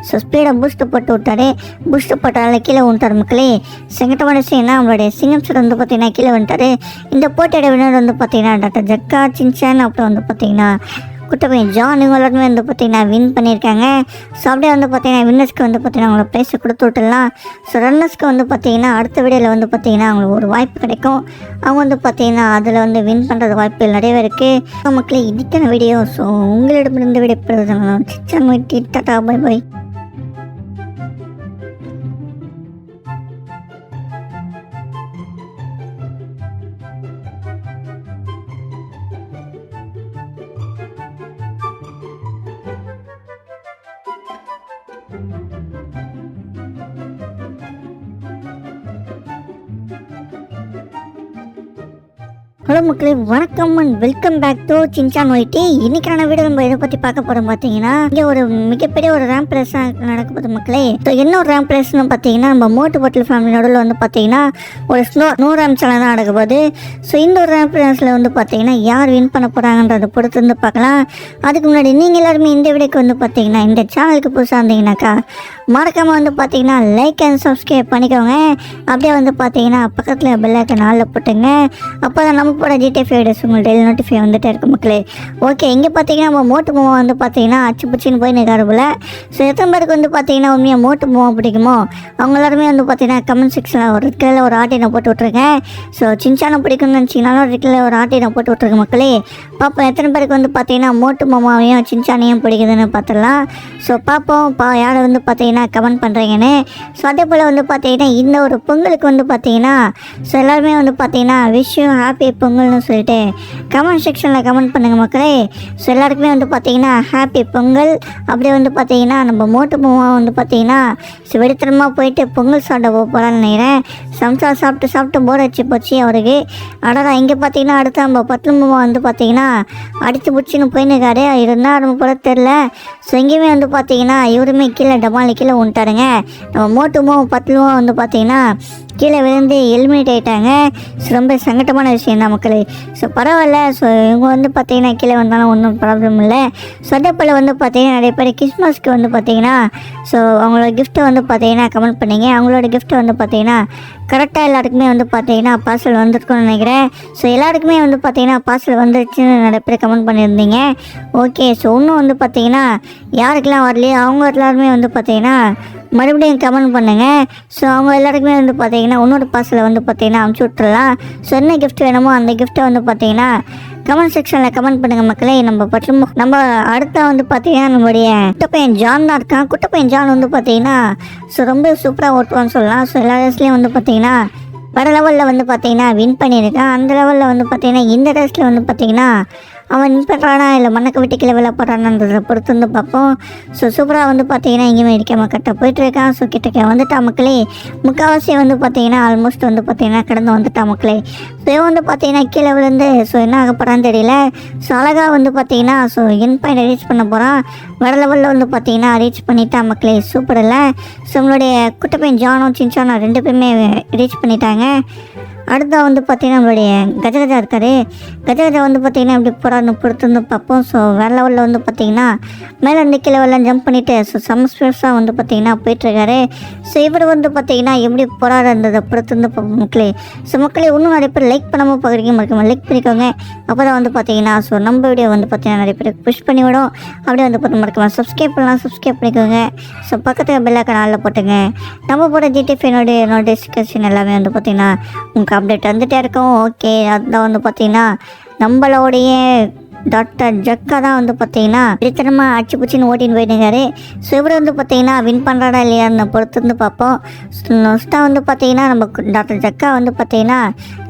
ஸோ ஸ்பீடை பூஸ்ட்டு போட்டு விட்டாரு. பூஸ்ட்டு போட்டால கீழே வந்துட்டார் மக்களே. செங்கட்டமான விஷயம்னா நம்மளுடைய சிங்கம் சார் வந்து பார்த்தீங்கன்னா கீழே வந்துட்டார். இந்த போட்டியோட வினர் வந்து பார்த்தீங்கன்னா டாக்டர் ஜக்கா, சின்சான், அப்புறம் வந்து பார்த்தீங்கன்னா குட்டப்பையன் ஜான் இவங்களோடமே வந்து பார்த்தீங்கன்னா வின் பண்ணியிருக்காங்க. ஸோ அப்படியே வந்து பார்த்தீங்கன்னா வின்னர்ஸ்க்கு வந்து பார்த்தீங்கன்னா அவங்கள ப்ரைஸை கொடுத்து விட்டுடலாம். ஸோ ரன்னர்ஸ்க்கு வந்து பார்த்தீங்கன்னா அடுத்த வீடியோவில் வந்து பார்த்தீங்கன்னா அவங்களுக்கு ஒரு வாய்ப்பு கிடைக்கும். அவங்க வந்து பார்த்தீங்கன்னா அதில் வந்து வின் பண்ணுறது வாய்ப்புகள் நிறையவே இருக்குது. மக்களே இதுக்கான வீடியோ. ஸோ உங்களிடமிருந்து வீடியோ பெறுவதனால Shinchan YT Tata bye bye. Hello மக்களே, வணக்கம் and welcome back to Shinchan YT. இன்னைக்கான வீடியோ நம்ம இதை பற்றி பார்க்க போகிறோம். பார்த்தீங்கன்னா இங்கே ஒரு மிகப்பெரிய ஒரு ரேம்ப் ரேஸ் நடக்க போகுது மக்களே. ஸோ என்ன ஒரு ரேம்ப் ரேஸ்னு பார்த்தீங்கன்னா நம்ம மோட்டு பாட்டில் ஃபேமிலி நடுவில் வந்து பார்த்தீங்கன்னா ஒரு ஸ்னோ ரேம்ப் சேனல் தான் நடக்க போகுது. ஸோ இந்த ஒரு ரேம்ப் ரேஸில் வந்து பார்த்தீங்கன்னா யார் வின் பண்ண போகிறாங்கன்றதை பொறுத்து வந்து பார்க்கலாம். அதுக்கு முன்னாடி நீங்கள் எல்லாருமே இந்த வீடியோக்கு வந்து பார்த்தீங்கன்னா இந்த சேனலுக்கு புதுசாக இருந்தீங்கன்னாக்கா மறக்காமல் வந்து பார்த்தீங்கன்னா லைக் அண்ட் சப்ஸ்கிரைப் பண்ணிக்கோங்க. அப்படியே வந்து பார்த்தீங்கன்னா பக்கத்தில் பெல் ஐக்கான் ஆல்ல போட்டுங்க. அப்போ தான் நம்ம போட ஜிடிஎஃப் வீடியோஸ் உங்களுக்கு டெய்லி நோட்டிஃபை வந்துட்டே இருக்கும் மக்களே. ஓகே, இங்கே பார்த்தீங்கன்னா நம்ம மோட்டு மூவா வந்து பார்த்தீங்கன்னா அச்சு பிடிச்சின்னு போய் நிற்காருல. ஸோ எத்தனை பேருக்கு வந்து பார்த்தீங்கன்னா உண்மையாக மோட்டு மூவா பிடிக்குமோ அவங்க எல்லாருமே வந்து பார்த்தீங்கன்னா கமெண்ட் செக்ஷனில் ஒரு ரெட்டில் ஒரு ஆர்டினை போட்டு விட்ருக்கேன். ஸோ சின்சானை பிடிக்கும்னு நினச்சிங்கனாலும் ரெட்டில் ஒரு ஆர்டினை போட்டு விட்ருக்கேன் மக்களே. பார்ப்போம் எத்தனை பேருக்கு வந்து பார்த்தீங்கன்னா மோட்டு மாமாவையும் சின்சானையும் பிடிக்குதுன்னு பார்த்துடலாம். ஸோ பார்ப்போம் யாரை வந்து பார்த்தீங்கன்னா கமெண்ட் பண்ணுறீங்கன்னு. ஸோ அதே போல் வந்து பார்த்தீங்கன்னா இந்த ஒரு பொங்கலுக்கு வந்து பார்த்தீங்கன்னா ஸோ எல்லாருமே வந்து பார்த்தீங்கன்னா விஷ் யூ ஹாப்பி பொங்கல்னு சொல்லிட்டு கமெண்ட் செக்ஷனில் கமெண்ட் பண்ணுங்கள் மக்களே. ஸோ எல்லாருக்குமே வந்து பார்த்தீங்கன்னா ஹாப்பி பொங்கல். அப்படியே வந்து பார்த்தீங்கன்னா நம்ம மோட்டு மூவா வந்து பார்த்தீங்கன்னா ஸோ வெடித்தனமாக போயிட்டு பொங்கல் சாப்பிட போகலான்னு நினைக்கிறேன். சம்சா சாப்பிட்டு போர் அடிச்சு போச்சு அவருக்கு. அடடா, இங்கே பார்த்தீங்கன்னா அடுத்து நம்ம பத்து மூவா வந்து பார்த்தீங்கன்னா அடித்து பிடிச்சின்னு போயின்னுக்காரு. இருந்தால் நம்ம போல தெரில. ஸோ எங்கேயுமே வந்து பார்த்தீங்கன்னா இவருமே கீழே டமாலி கீழே வந்துட்டாருங்க. நம்ம மோட்டு மூவா பத்து மூவா வந்து பார்த்தீங்கன்னா கீழே விழுந்து எலிமினேட் ஆகிட்டாங்க. ஸோ ரொம்ப சங்கட்டமான விஷயம் தான் மக்களே. ஸோ பரவாயில்ல. ஸோ இவங்க வந்து பார்த்தீங்கன்னா கீழே வந்தாலும் ஒன்றும் ப்ராப்ளம் இல்லை. ஸோ அதே போல் வந்து பார்த்தீங்கன்னா நிறைய பேர் கிறிஸ்மஸ்க்கு வந்து பார்த்தீங்கன்னா ஸோ அவங்களோட கிஃப்ட்டை வந்து பார்த்தீங்கன்னா கமெண்ட் பண்ணிங்க. அவங்களோட கிஃப்ட்டை வந்து பார்த்தீங்கன்னா கரெக்டாக எல்லாருக்குமே வந்து பார்த்தீங்கன்னா பார்சல் வந்துருக்குன்னு நினைக்கிறேன். ஸோ எல்லாருக்குமே வந்து பார்த்தீங்கன்னா பார்சல் வந்துருச்சுன்னு நிறைய பேர் கமெண்ட் பண்ணியிருந்தீங்க. ஓகே, ஸோ இன்னும் வந்து பார்த்தீங்கன்னா யாருக்கெல்லாம் வரலையோ அவங்க எல்லாருமே வந்து பார்த்தீங்கன்னா மறுபடியும் கமெண்ட் பண்ணுங்கள். ஸோ அவங்க எல்லாருக்குமே வந்து பார்த்தீங்கன்னா இன்னொரு பார்சலை வந்து பார்த்தீங்கன்னா அமுச்சு விட்டுறலாம். ஸோ என்ன கிஃப்ட் வேணுமோ அந்த கிஃப்ட்டை வந்து பார்த்தீங்கன்னா கமெண்ட் செக்ஷனில் கமெண்ட் பண்ணுங்கள் மக்களே. நம்ம அடுத்த வந்து பார்த்தீங்கன்னா நம்மளுடைய குட்டப்பையன் ஜான் தான் இருக்கான். குட்டப்பையன் ஜான் வந்து பார்த்தீங்கன்னா ஸோ ரொம்ப சூப்பராக ஓட்டுவான்னு சொல்லலாம். ஸோ எல்லா ரேஸ்லேயும் வந்து பார்த்தீங்கன்னா வர லெவலில் வந்து பார்த்தீங்கன்னா வின் பண்ணியிருக்கான். அந்த லெவலில் வந்து பார்த்தீங்கன்னா இந்த ரேஸில் வந்து பார்த்தீங்கன்னா அவன் வின் பண்ணுறானா இல்லை மண்ணக்க விட்டு கீழே விழ போடுறானன்றதை பொறுத்து வந்து பார்ப்போம். ஸோ சூப்பராக வந்து பார்த்தீங்கன்னா எங்கேயுமே இடிக்காமல் கரெக்டாக போயிட்டுருக்கான். ஸோ கிட்டக்க வந்துட்டா மக்களே. முக்கால்வாசி வந்து பார்த்தீங்கன்னா ஆல்மோஸ்ட் வந்து பார்த்தீங்கன்னா கடந்து வந்துட்டா மக்களே. ஸோ இவன் வந்து பார்த்தீங்கன்னா கீழே விழுந்து ஸோ என்ன ஆக போகிறான்னு தெரியல. ஸோ அழகாக வந்து பார்த்தீங்கன்னா ஸோ என் பாயிண்ட் ரீச் பண்ண போகிறான். வர லெவலில் வந்து பார்த்தீங்கன்னா ரீச் பண்ணிட்டா மக்களே. சூப்பர் இல்லை. ஸோ நம்மளுடைய குட்டப்பையன் ஜானும் சின்சானும் ரெண்டு பேருமே ரீச் பண்ணிட்டாங்க. அடுத்த வந்து பார்த்தீங்கன்னா நம்மளுடைய கஜகஜா இருக்கார். கஜகஜா வந்து பார்த்தீங்கன்னா எப்படி போகிறான்னு பொறுத்து வந்து பார்ப்போம். ஸோ வேறு லெவலில் வந்து பார்த்தீங்கன்னா மேலே இருந்து கீழே எல்லாம் ஜம்ப் பண்ணிவிட்டு ஸோ செம்ம ஸ்பீடாக வந்து பார்த்தீங்கன்னா போயிட்டுருக்காரு. ஸோ இவர் வந்து பார்த்தீங்கன்னா எப்படி போகிறாருன்றதை பொறுத்து வந்து பார்ப்போம் மக்களே. ஸோ மக்களே இன்னும் நிறைய பேர் லைக் பண்ணாமல் பார்க்குறீங்க, மறக்காம லைக் பண்ணிக்கோங்க. அப்போ தான் வந்து பார்த்தீங்கன்னா ஸோ நம்ம வீடியோ வந்து பார்த்தீங்கன்னா நிறைய பேருக்கு புஷ் பண்ணி விடும். அப்படியே வந்து பார்த்து மறக்காம சப்ஸ்கிரைப் பண்ணலாம், சப்ஸ்கிரைப் பண்ணிக்கோங்க. ஸோ பக்கத்தில் பெல் ஐக்கான் ஆல்ல போட்டுங்க. நம்ம போட ஜிடிஎஃப் நோட்டிஃபிகேஷன் எல்லாமே வந்து பார்த்தீங்கன்னா உங்களுக்கு அப்டேட் வந்துகிட்டே இருக்கும். ஓகே, அதுதான் வந்து பார்த்தீங்கன்னா நம்மளோடைய டாக்டர் ஜக்கா தான் வந்து பார்த்தீங்கன்னா வெறித்தனமாக அடிச்சு பிடிச்சின்னு ஓட்டின்னு போயிட்டுருக்காரு. ஸோ இவர் வந்து பார்த்தீங்கன்னா வின் பண்ணுறாடா இல்லையான்னு பொறுத்து வந்து பார்ப்போம். நோஸ்ட்டாக வந்து பார்த்தீங்கன்னா நம்ம டாக்டர் ஜக்கா வந்து பார்த்தீங்கன்னா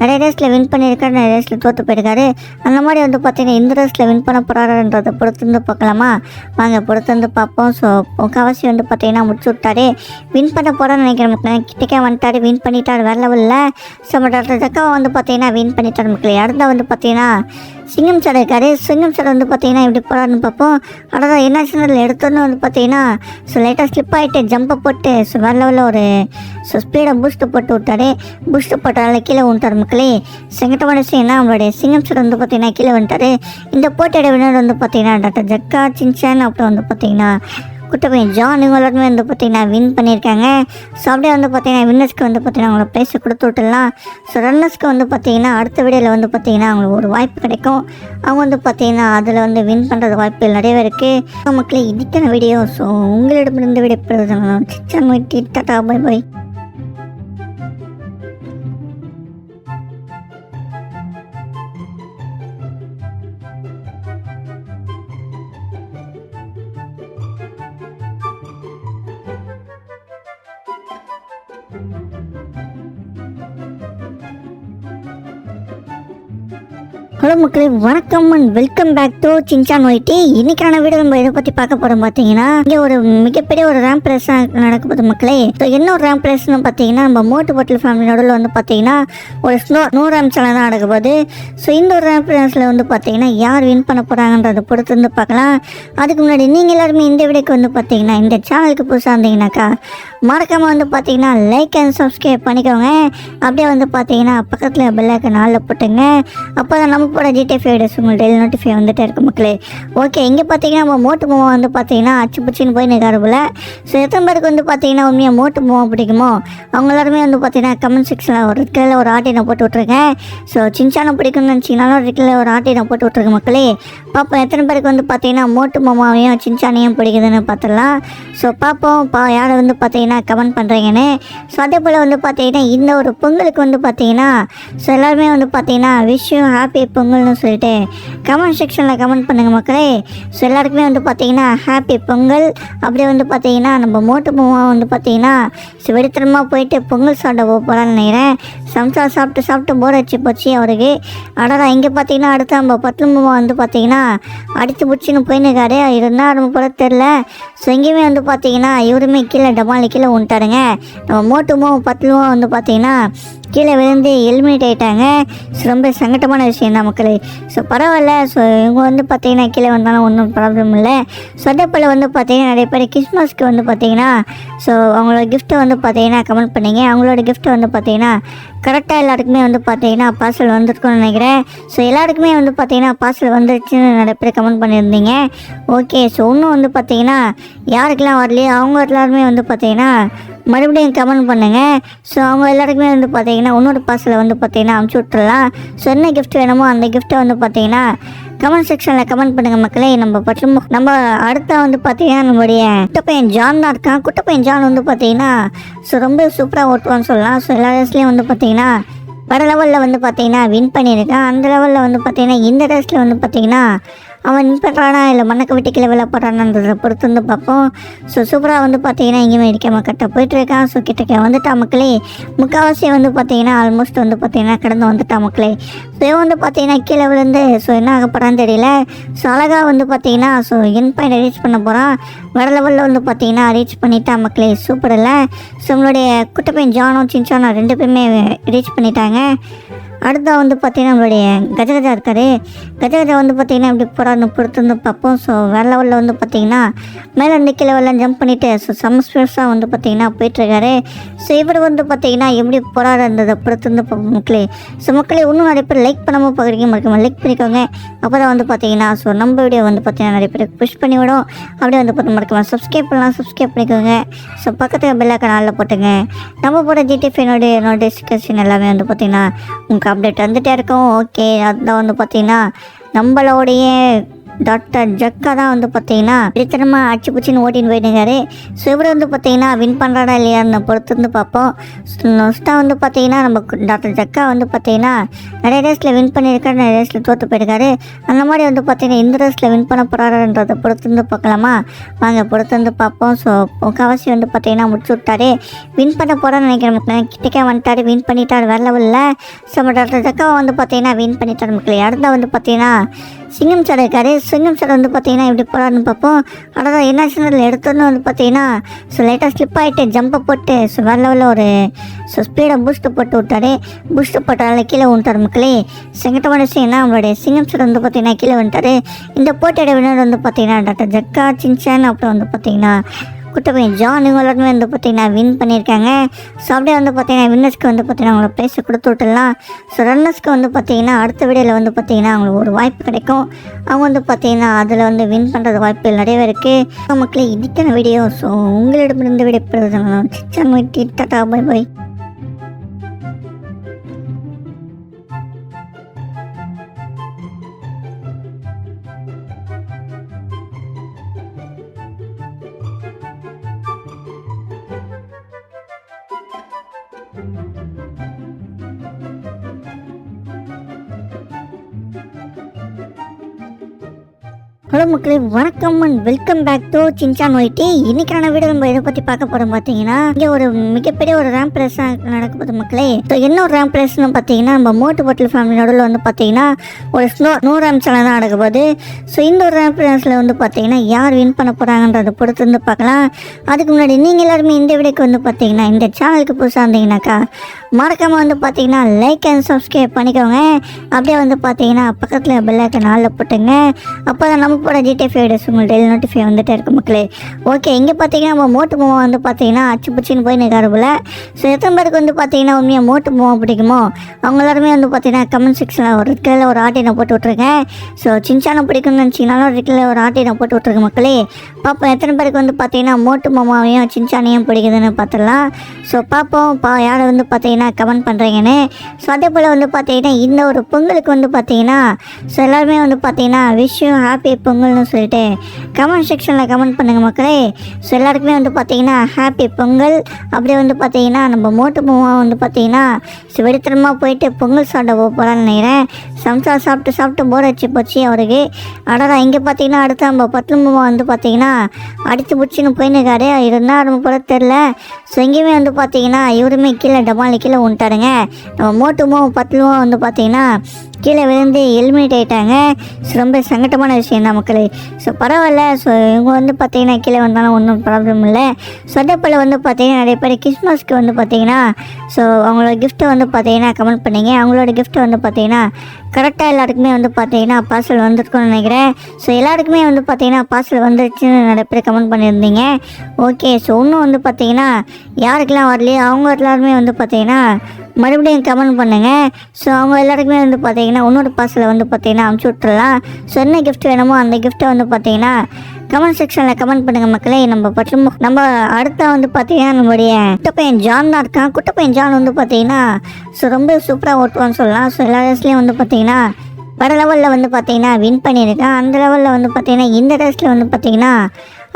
நிறைய ரேஸில் வின் பண்ணியிருக்காரு, நிறைய ரேஸில் தோற்று போயிருக்காரு. அந்த மாதிரி வந்து பார்த்தீங்கன்னா இந்த ரேஸில் வின் பண்ண போகிறாருன்றதை பொறுத்து வந்து பார்க்கலாமா? வாங்க பொறுத்து வந்து பார்ப்போம். ஸோ முக்கால்வாசி வந்து பார்த்தீங்கன்னா முடிச்சு விட்டாரு. வின் பண்ண போகிறான்னு நினைக்கிறேன். கிட்டக்கே வந்துட்டாரு, வின் பண்ணிட்டாரு வேறு லெவலில். ஸோ நம்ம டாக்டர் ஜக்காவை வந்து பார்த்தீங்கன்னா வின் பண்ணிட்டாரு மக்களே. அடுத்த வந்து பார்த்தீங்கன்னா சிங்கம் சார் இருக்காரு. சிங்கம் சார் வந்து பார்த்தீங்கன்னா எப்படி போகிறாருன்னு பார்ப்போம். அதாவது என்ன சேனல் எடுத்தோன்னு வந்து பார்த்தீங்கன்னா ஸோ லைட்டாக ஸ்லிப் ஆகிட்டு ஜம்பை போட்டு ஸோ வேறு லெவலில் ஒரு ஸோ ஸ்பீடை பூஸ்ட்டு போட்டு விட்டாரு. பூஸ்ட்டு போட்டால கீழே வந்துட்டார் மக்களே. செங்கட்டமான விஷயம்னா அவங்களுடைய சிங்கம் சார் வந்து பார்த்தீங்கன்னா கீழே வந்துட்டார். இந்த போட்டியோட வினர் வந்து பார்த்தீங்கன்னா டாக்டர் ஜக்கா, சின்சான், அப்புறம் வந்து பார்த்தீங்கன்னா குட்டப்பையன் ஜான் இவங்களோடமே வந்து பார்த்தீங்கன்னா வின் பண்ணியிருக்காங்க. ஸோ அப்படியே வந்து பார்த்தீங்கன்னா வின்னர்ஸ்க்கு வந்து பார்த்தீங்கன்னா அவங்களோட ப்ரைஸை கொடுத்து விட்டுடலாம். ஸோ ரன்னர்ஸ்க்கு வந்து பார்த்தீங்கன்னா அடுத்த வீடியோவில் வந்து பார்த்தீங்கன்னா அவங்களுக்கு ஒரு வாய்ப்பு கிடைக்கும். அவங்க வந்து பார்த்தீங்கன்னா அதில் வந்து வின் பண்ணுறது வாய்ப்புகள் நிறையவே இருக்குது. மக்களே இதுக்கான வீடியோ. ஸோ உங்களிடமிருந்து விட Shinchan YT tata bye bye. Hello மக்களே, வணக்கம் and welcome back to Shinchan YT. இன்னைக்கான வீடியோ நம்ம இதை பற்றி பார்க்க போகிறோம் பார்த்தீங்கன்னா, இங்கே ஒரு மிகப்பெரிய ஒரு ரேம்ப் ரேஸ் நடக்க போகுது மக்களே. ஸோ என்ன ஒரு ரேம்ப் ரேஸ்னு பார்த்தீங்கன்னா, நம்ம மோட்டு பாட்டில் ஃபேமிலி நடுவில் வந்து பார்த்தீங்கன்னா ஒரு ஸ்னோ ரேம்ப் சேனல் தான் நடக்க போகுது. ஸோ இந்த ஒரு ரேம்ப் ரேஸில் வந்து பார்த்தீங்கன்னா யார் வின் பண்ண போகிறாங்கன்றதை பொறுத்து வந்து பார்க்கலாம். அதுக்கு முன்னாடி நீங்கள் எல்லாருமே இந்த வீடியோக்கு வந்து பார்த்தீங்கன்னா இந்த சேனலுக்கு புதுசாக இருந்தீங்கன்னாக்கா மறக்காமல் வந்து பார்த்தீங்கன்னா லைக் அண்ட் சப்ஸ்கிரைப் பண்ணிக்கோங்க. அப்படியே வந்து பார்த்தீங்கன்னா பக்கத்தில் பெல் ஐக்கான் ஆல்ல போட்டுங்க. அப்போ தான் நம்ம போட ஜிடிஎஃப் வீடியோஸ் உங்களுக்கு டெய்லி நோட்டிஃபை வந்துட்டே இருக்கும் மக்களே. ஓகே, இங்கே பார்த்தீங்கன்னா நம்ம மோட்டு மூவா வந்து பார்த்தீங்கன்னா அச்சு பிடிச்சின்னு போய் நிற்காரு போல. ஸோ எத்தனை பேருக்கு வந்து பார்த்தீங்கன்னா உண்மையாக மோட்டு மூவா பிடிக்குமோ அவங்க எல்லாருமே வந்து பார்த்தீங்கன்னா கமெண்ட் செக்ஷனில் ஒரு ரெட்டில் ஒரு ஆட்டினை போட்டு விட்ருக்கேன். ஸோ சின்சானை பிடிக்கும்னு நினச்சிங்கனாலும் ரெட்டில் ஒரு ஆட்டினை போட்டு விட்ருக்கேன் மக்களே. பார்ப்போம் எத்தனை பேருக்கு வந்து பார்த்தீங்கன்னா மோட்டு மாமாவையும் சின்சானையும் பிடிக்குதுன்னு பார்த்துடலாம். ஸோ பார்ப்போம் யாரை வந்து பார்த்தீங்கன்னா கமெண்ட் பண்ணுறீங்கன்னு. ஸோ அதே போல் வந்து பார்த்தீங்கன்னா இந்த ஒரு பொங்கலுக்கு வந்து பார்த்தீங்கன்னா ஸோ எல்லாருமே வந்து பார்த்தீங்கன்னா விஷ் யூ ஹாப்பி பொங்கல்னு சொல்லிட்டு கமெண்ட் செக்ஷனில் கமெண்ட் பண்ணுங்கள் மக்களே. ஸோ எல்லாருக்குமே வந்து பார்த்தீங்கன்னா ஹாப்பி பொங்கல். அப்படியே வந்து பார்த்தீங்கன்னா நம்ம மோட்டு மாமா வந்து பார்த்தீங்கன்னா ஸோ வெடித்தனமாக போயிட்டு பொங்கல் சாப்பிட போகலான்னு நினைக்கிறேன். சம்சா சாப்பிட்டு போர் அடிச்சு போச்சு அவருக்கு. அடடா, இங்கே பார்த்தீங்கன்னா அடுத்து நம்ம பட்லு மாமா வந்து பார்த்தீங்கன்னா அடித்து பிடிச்சின்னு போயின்னுக்காரு. இருந்தால் நம்ம கூட தெரில. ஸோ எங்கேயுமே வந்து பார்த்தீங்கன்னா இவருமே கீழே டமாலி கீழே விட்டாருங்க. நம்ம மோட்டுமோ பட்லுமோ வந்து பார்த்தீங்கன்னா கீழே விழுந்து எலிமினேட் ஆகிட்டாங்க. ஸோ ரொம்ப சங்கட்டமான விஷயம் தான் மக்களே. ஸோ பரவாயில்ல. ஸோ இவங்க வந்து பார்த்தீங்கன்னா கீழே வந்தாலும் ஒன்றும் ப்ராப்ளம் இல்லை. ஸோ அதே போல் வந்து பார்த்தீங்கன்னா நிறைய பேர் கிறிஸ்மஸ்க்கு வந்து பார்த்தீங்கன்னா ஸோ அவங்களோட கிஃப்ட்டை வந்து பார்த்தீங்கன்னா கமெண்ட் பண்ணிங்க. அவங்களோட கிஃப்ட்டை வந்து பார்த்தீங்கன்னா கரெக்டாக எல்லாருக்குமே வந்து பார்த்தீங்கன்னா பார்சல் வந்துருக்குன்னு நினைக்கிறேன். ஸோ எல்லாருக்குமே வந்து பார்த்தீங்கன்னா பார்சல் வந்துருச்சுன்னு நிறைய பேர் கமெண்ட் பண்ணியிருந்தீங்க. ஓகே, ஸோ இன்னும் வந்து பார்த்தீங்கன்னா யாருக்கெல்லாம் வரலையோ அவங்க எல்லாருமே வந்து பார்த்தீங்கன்னா மறுபடியும் கமெண்ட் பண்ணுங்கள். ஸோ அவங்க எல்லாருக்குமே வந்து பார்த்தீங்கன்னா இன்னொரு பார்சலை வந்து பார்த்தீங்கன்னா அனுப்பிச்சி விட்றலாம். ஸோ என்ன கிஃப்ட் வேணுமோ அந்த கிஃப்ட்டை வந்து பார்த்தீங்கன்னா கமெண்ட் செக்ஷனில் கமெண்ட் பண்ணுங்கள் மக்களே. நம்ம அடுத்த வந்து பார்த்தீங்கன்னா நம்மளுடைய குட்டப்பையன் ஜான் தான் இருக்கான். குட்டப்பையன் ஜான் வந்து பார்த்தீங்கன்னா ஸோ ரொம்ப சூப்பராக ஓட்டுவான்னு சொல்லலாம். ஸோ எல்லா ரேஸ்லேயும் வந்து பார்த்தீங்கன்னா வர லெவலில் வந்து பார்த்தீங்கன்னா வின் பண்ணியிருக்கான். அந்த லெவலில் வந்து பார்த்தீங்கன்னா இந்த ரேஸில் வந்து பார்த்தீங்கன்னா அவன் வின் பண்ணுறானா இல்லை மண்ணக்க விட்டு கீழே விழ போகிறான்றதை பொறுத்து வந்து பார்ப்போம். ஸோ சூப்பராக வந்து பார்த்தீங்கன்னா எங்கேயுமே இடிக்காமல் கரெக்டாக போயிட்டுருக்கான். ஸோ கிட்டக்க வந்துட்டா மக்களே. முக்கால்வாசி வந்து பார்த்தீங்கன்னா ஆல்மோஸ்ட் வந்து பார்த்தீங்கன்னா கடந்து வந்துட்டா மக்களே. ஸோ இவன் வந்து பார்த்தீங்கன்னா கீழே விழுந்து ஸோ என்ன ஆக போகிறான்னு தெரியல. ஸோ அழகாக வந்து பார்த்தீங்கன்னா ஸோ என் பாயிண்ட் ரீச் பண்ண போகிறான். வர லெவலில் வந்து பார்த்தீங்கன்னா ரீச் பண்ணிட்டா மக்களே. சூப்பர் இல்லை. ஸோ நம்மளுடைய குட்டப்பையன் ஜானும் சின்சானும் ரெண்டு பேருமே ரீச் பண்ணிட்டாங்க. அடுத்த வந்து பார்த்தீங்கன்னா நம்மளுடைய கஜகஜா இருக்கார். கஜகஜா வந்து பார்த்தீங்கன்னா இப்படி போகிறான்னு பொறுத்து வந்து பார்ப்போம். ஸோ வேறு லெவலில் வந்து பார்த்தீங்கன்னா மேலே இருந்து கீழே லெவலில் ஜம்ப் பண்ணிவிட்டு ஸோ செம்ம ஸ்பீட்ஸாக வந்து பார்த்தீங்கன்னா போயிட்டுருக்காரு. ஸோ இவர் வந்து பார்த்தீங்கன்னா எப்படி போகிறாருன்றதை பொறுத்து வந்து பார்ப்போம் மக்களே. ஸோ மக்களே இன்னும் நிறைய பேர் லைக் பண்ணாமல் பார்க்குறீங்க, மறக்காம லைக் பண்ணிக்கோங்க. அப்போ தான் வந்து பார்த்தீங்கன்னா ஸோ நம்ம வீடியோ வந்து பார்த்தீங்கன்னா நிறைய பேருக்கு புஷ் பண்ணி விடும். அப்படியே வந்து பார்த்து மறக்காம சப்ஸ்கிரைப் பண்ணலாம், சப்ஸ்கிரைப் பண்ணிக்கோங்க. ஸோ பக்கத்தில் பெல் ஐக்கான் ஆல்ல போட்டுங்க. நம்ம போட ஜிடிஎஃப் நோட்டிஃபிகேஷன் எல்லாமே வந்து பார்த்தீங்கன்னா உங்களுக்கு அப்டேட் வந்துகிட்டே இருக்கும். ஓகே, அதுதான் வந்து பார்த்தீங்கன்னா நம்மளோடைய டாக்டர் ஜக்கா தான் வந்து பார்த்தீங்கன்னா வெறித்தனமாக அச்சு பிடிச்சின்னு ஓட்டின்னு போயிட்டுருக்காரு. ஸோ இவர் வந்து பார்த்தீங்கன்னா வின் பண்ணுறாடா இல்லையான்னு பொறுத்து வந்து பார்ப்போம். நோஸ்ட்டாக வந்து பார்த்தீங்கன்னா நம்ம டாக்டர் ஜக்கா வந்து பார்த்தீங்கன்னா நிறைய ரேஸில் வின் பண்ணியிருக்காரு, நிறைய ரேஸில் தோற்று போயிருக்காரு. அந்த மாதிரி வந்து பார்த்தீங்கன்னா இந்த ரேஸில் வின் பண்ண போகிறாருன்றதை பொறுத்து வந்து பார்க்கலாமா? வாங்க பொறுத்து வந்து பார்ப்போம். ஸோ முக்கால்வாசி வந்து பார்த்தீங்கன்னா முடிச்சு விட்டாரு. வின் பண்ண போகிறான்னு நினைக்கிறேன். கிட்டக்கே வந்துட்டாரு, வின் பண்ணிட்டார் வேறு லெவலில். ஸோ நம்ம டாக்டர் ஜக்காவை வந்து பார்த்தீங்கன்னா வின் பண்ணிட்டார் மக்களே. அடுத்த வந்து பார்த்தீங்கன்னா சிங்கம் சார் இருக்காரு. சிங்கம் சார் வந்து பார்த்தீங்கன்னா எப்படி போகிறாருன்னு பார்ப்போம். அதான் என்ன சேனல் எடுத்தோன்னு வந்து பார்த்தீங்கன்னா ஸோ லைட்டாக ஸ்லிப் ஆகிட்டு ஜம்பை போட்டு ஸோ வேறு லெவலில் ஒரு ஸோ ஸ்பீடை பூஸ்ட்டு போட்டு விட்டாரு. பூஸ்ட்டு போட்டால கீழே விட்டார் மக்களே. செங்கட்டமான விஷயம் என்ன, நம்மளுடைய சிங்கம் சார் வந்து பார்த்தீங்கன்னா கீழே வந்துட்டார். இந்த போட்டியோட வினர் வந்து பார்த்தீங்கன்னா டாக்டர் ஜக்கா, சின்சான், அப்புறம் வந்து பார்த்தீங்கன்னா குட்டப்பையன் ஜான் இவங்க எல்லாருமே வந்து பார்த்தீங்கன்னா வின் பண்ணியிருக்காங்க. ஸோ அப்படியே வந்து பார்த்தீங்கன்னா வின்னர்ஸ்க்கு வந்து பார்த்தீங்கன்னா அவங்கள ப்ரைஸை கொடுத்து விட்டுடலாம். ஸோ ரன்னர்ஸ்க்கு வந்து பார்த்தீங்கன்னா அடுத்த வீடியோவில் வந்து பார்த்தீங்கன்னா அவங்களுக்கு ஒரு வாய்ப்பு கிடைக்கும். அவங்க வந்து பார்த்தீங்கன்னா அதில் வந்து வின் பண்ணுறது வாய்ப்புகள் நிறையவே இருக்குது. மக்களே இதுக்கான வீடியோ. ஸோ உங்களிடமிருந்து விடைபெறுவது டாடா பை பை. ஹலோ மக்களே, வணக்கம் and welcome back to Shinchan YT. இன்னைக்கான வீடியோ நம்ம இதை பற்றி பார்க்க போகிறோம் பார்த்தீங்கன்னா, இங்கே ஒரு மிகப்பெரிய ஒரு ரேம்ப் ரேஸ் நடக்க போகுது மக்களே. ஸோ என்ன ஒரு ரேம்ப் ரேஸ்னு பார்த்தீங்கன்னா, நம்ம மோட்டு பாட்டில் ஃபேமிலி நடுவில் வந்து பார்த்தீங்கன்னா ஒரு ஸ்னோ ரேம்ப் சேனல் தான் நடக்க போகுது. ஸோ இந்த ஒரு ரேம்ப் ரேஸில் வந்து பார்த்தீங்கன்னா யார் வின் பண்ண போகிறாங்கன்றதை பொறுத்து வந்து பார்க்கலாம். அதுக்கு முன்னாடி நீங்கள் எல்லாருமே இந்த வீடியோக்கு வந்து பார்த்தீங்கன்னா இந்த சேனலுக்கு புதுசாக இருந்தீங்கன்னாக்கா மறக்காமல் வந்து பார்த்தீங்கன்னா லைக் அண்ட் சப்ஸ்கிரைப் பண்ணிக்கோங்க. அப்படியே வந்து பார்த்தீங்கன்னா பக்கத்தில் பெல் ஐக்கான் ஆல்ல போட்டுங்க. அப்போ தான் நம்ம போட ஜிடிஎஃப் வீடியோஸ் உங்களுக்கு டெய்லி நோட்டிஃபை வந்துட்டே இருக்கும் மக்களே. ஓகே, இங்கே பார்த்தீங்கன்னா நம்ம மோட்டு மூவா வந்து பார்த்தீங்கன்னா அச்சு பிடிச்சின்னு போய் நிற்காரு போல். ஸோ எத்தனை பேருக்கு வந்து பார்த்தீங்கன்னா உண்மையாக மோட்டு மூவா பிடிக்குமோ அவங்க எல்லாருமே வந்து பார்த்தீங்கன்னா கமெண்ட் செக்ஷனில் ஒரு ரெட்டில் ஒரு ஆட்டினை போட்டு விட்ருக்கேன். ஸோ சின்சானை பிடிக்கும்னு நினச்சிங்கனாலும் ரெட்டில் ஒரு ஆட்டினை போட்டு விட்ருக்கேன் மக்களே. பார்ப்போம் எத்தனை பேருக்கு வந்து பார்த்தீங்கன்னா மோட்டு மாமாவையும் சின்சானையும் பிடிக்குதுன்னு பார்த்துடலாம். ஸோ பார்ப்போம் யாரை வந்து பார்த்தீங்கன்னா கமெண்ட் பண்ணுறீங்கன்னு. ஸோ அதே போல் வந்து பார்த்தீங்கன்னா இந்த ஒரு பொங்கலுக்கு வந்து பார்த்தீங்கன்னா ஸோ எல்லாருமே வந்து பார்த்தீங்கன்னா விஷ் யூ ஹாப்பி பொங்கல்னு சொல்லிட்டு கமெண்ட் செக்ஷனில் கமெண்ட் பண்ணுங்கள் மக்களே. ஸோ எல்லாருக்குமே வந்து பார்த்தீங்கன்னா ஹாப்பி பொங்கல். அப்படியே வந்து பார்த்தீங்கன்னா நம்ம மோட்டு மூவா வந்து பார்த்தீங்கன்னா ஸோ வெடித்தனமாக போயிட்டு பொங்கல் சாப்பிட போகலான்னு நினைக்கிறேன். சம்சா சாப்பிட்டு போர் அடிச்சு போச்சு அவருக்கு. அடடா, இங்கே பார்த்தீங்கன்னா அடுத்து நம்ம பத்து மூவா வந்து பார்த்தீங்கன்னா அடித்து பிடிச்சின்னு போயின்னுக்காரு. இருந்தால் நம்ம போல தெரில. ஸோ எங்கேயுமே வந்து பார்த்தீங்கன்னா இவருமே கீழே டபாலி கீழே விட்டாருங்க. நம்ம மோட்டுமோ பத்துலுமோ வந்து பார்த்தீங்கன்னா கீழே விழுந்து எலிமினேட் ஆகிட்டாங்க. ஸோ ரொம்ப சங்கட்டமான விஷயம் தான் மக்களே. ஸோ பரவாயில்ல. ஸோ இவங்க வந்து பார்த்தீங்கன்னா கீழே வந்தாலும் ஒன்றும் ப்ராப்ளம் இல்லை. ஸோ அதே போல் வந்து பார்த்தீங்கன்னா நிறைய பேர் கிறிஸ்மஸ்க்கு வந்து பார்த்தீங்கன்னா ஸோ அவங்களோட கிஃப்ட்டை வந்து பார்த்தீங்கன்னா கமெண்ட் பண்ணிங்க. அவங்களோட கிஃப்ட்டை வந்து பார்த்தீங்கன்னா கரெக்டாக எல்லாருக்குமே வந்து பார்த்தீங்கன்னா பார்சல் வந்துருக்குன்னு நினைக்கிறேன். ஸோ எல்லாருக்குமே வந்து பார்த்தீங்கன்னா பார்சல் வந்துருச்சுன்னு நிறைய பேர் கமெண்ட் பண்ணியிருந்தீங்க. ஓகே, ஸோ இன்னும் வந்து பார்த்தீங்கன்னா யாருக்கெல்லாம் வரலையோ அவங்க எல்லாருமே வந்து பார்த்தீங்கன்னா மறுபடியும் கமெண்ட் பண்ணுங்கள். ஸோ அவங்க எல்லாருக்குமே வந்து பார்த்தீங்கன்னா இன்னொரு பார்சலை வந்து பார்த்தீங்கன்னா அனுப்பிச்சி விட்றலாம். ஸோ என்ன கிஃப்ட் வேணுமோ அந்த கிஃப்ட்டை வந்து பார்த்தீங்கன்னா கமெண்ட் செக்ஷனில் கமெண்ட் பண்ணுங்கள் மக்களே. நம்ம அடுத்த வந்து பார்த்தீங்கன்னா நம்மளுடைய குட்டப்பையன் ஜான் தான் இருக்கான். குட்டப்பையன் ஜான் வந்து பார்த்தீங்கன்னா ஸோ ரொம்ப சூப்பராக ஓட்டுவான்னு சொல்லலாம். ஸோ எல்லா ரேஸ்லேயும் வந்து பார்த்தீங்கன்னா வர லெவலில் வந்து பார்த்தீங்கன்னா வின் பண்ணியிருக்கான். அந்த லெவலில் வந்து பார்த்தீங்கன்னா இந்த ரேஸில் வந்து பார்த்தீங்கன்னா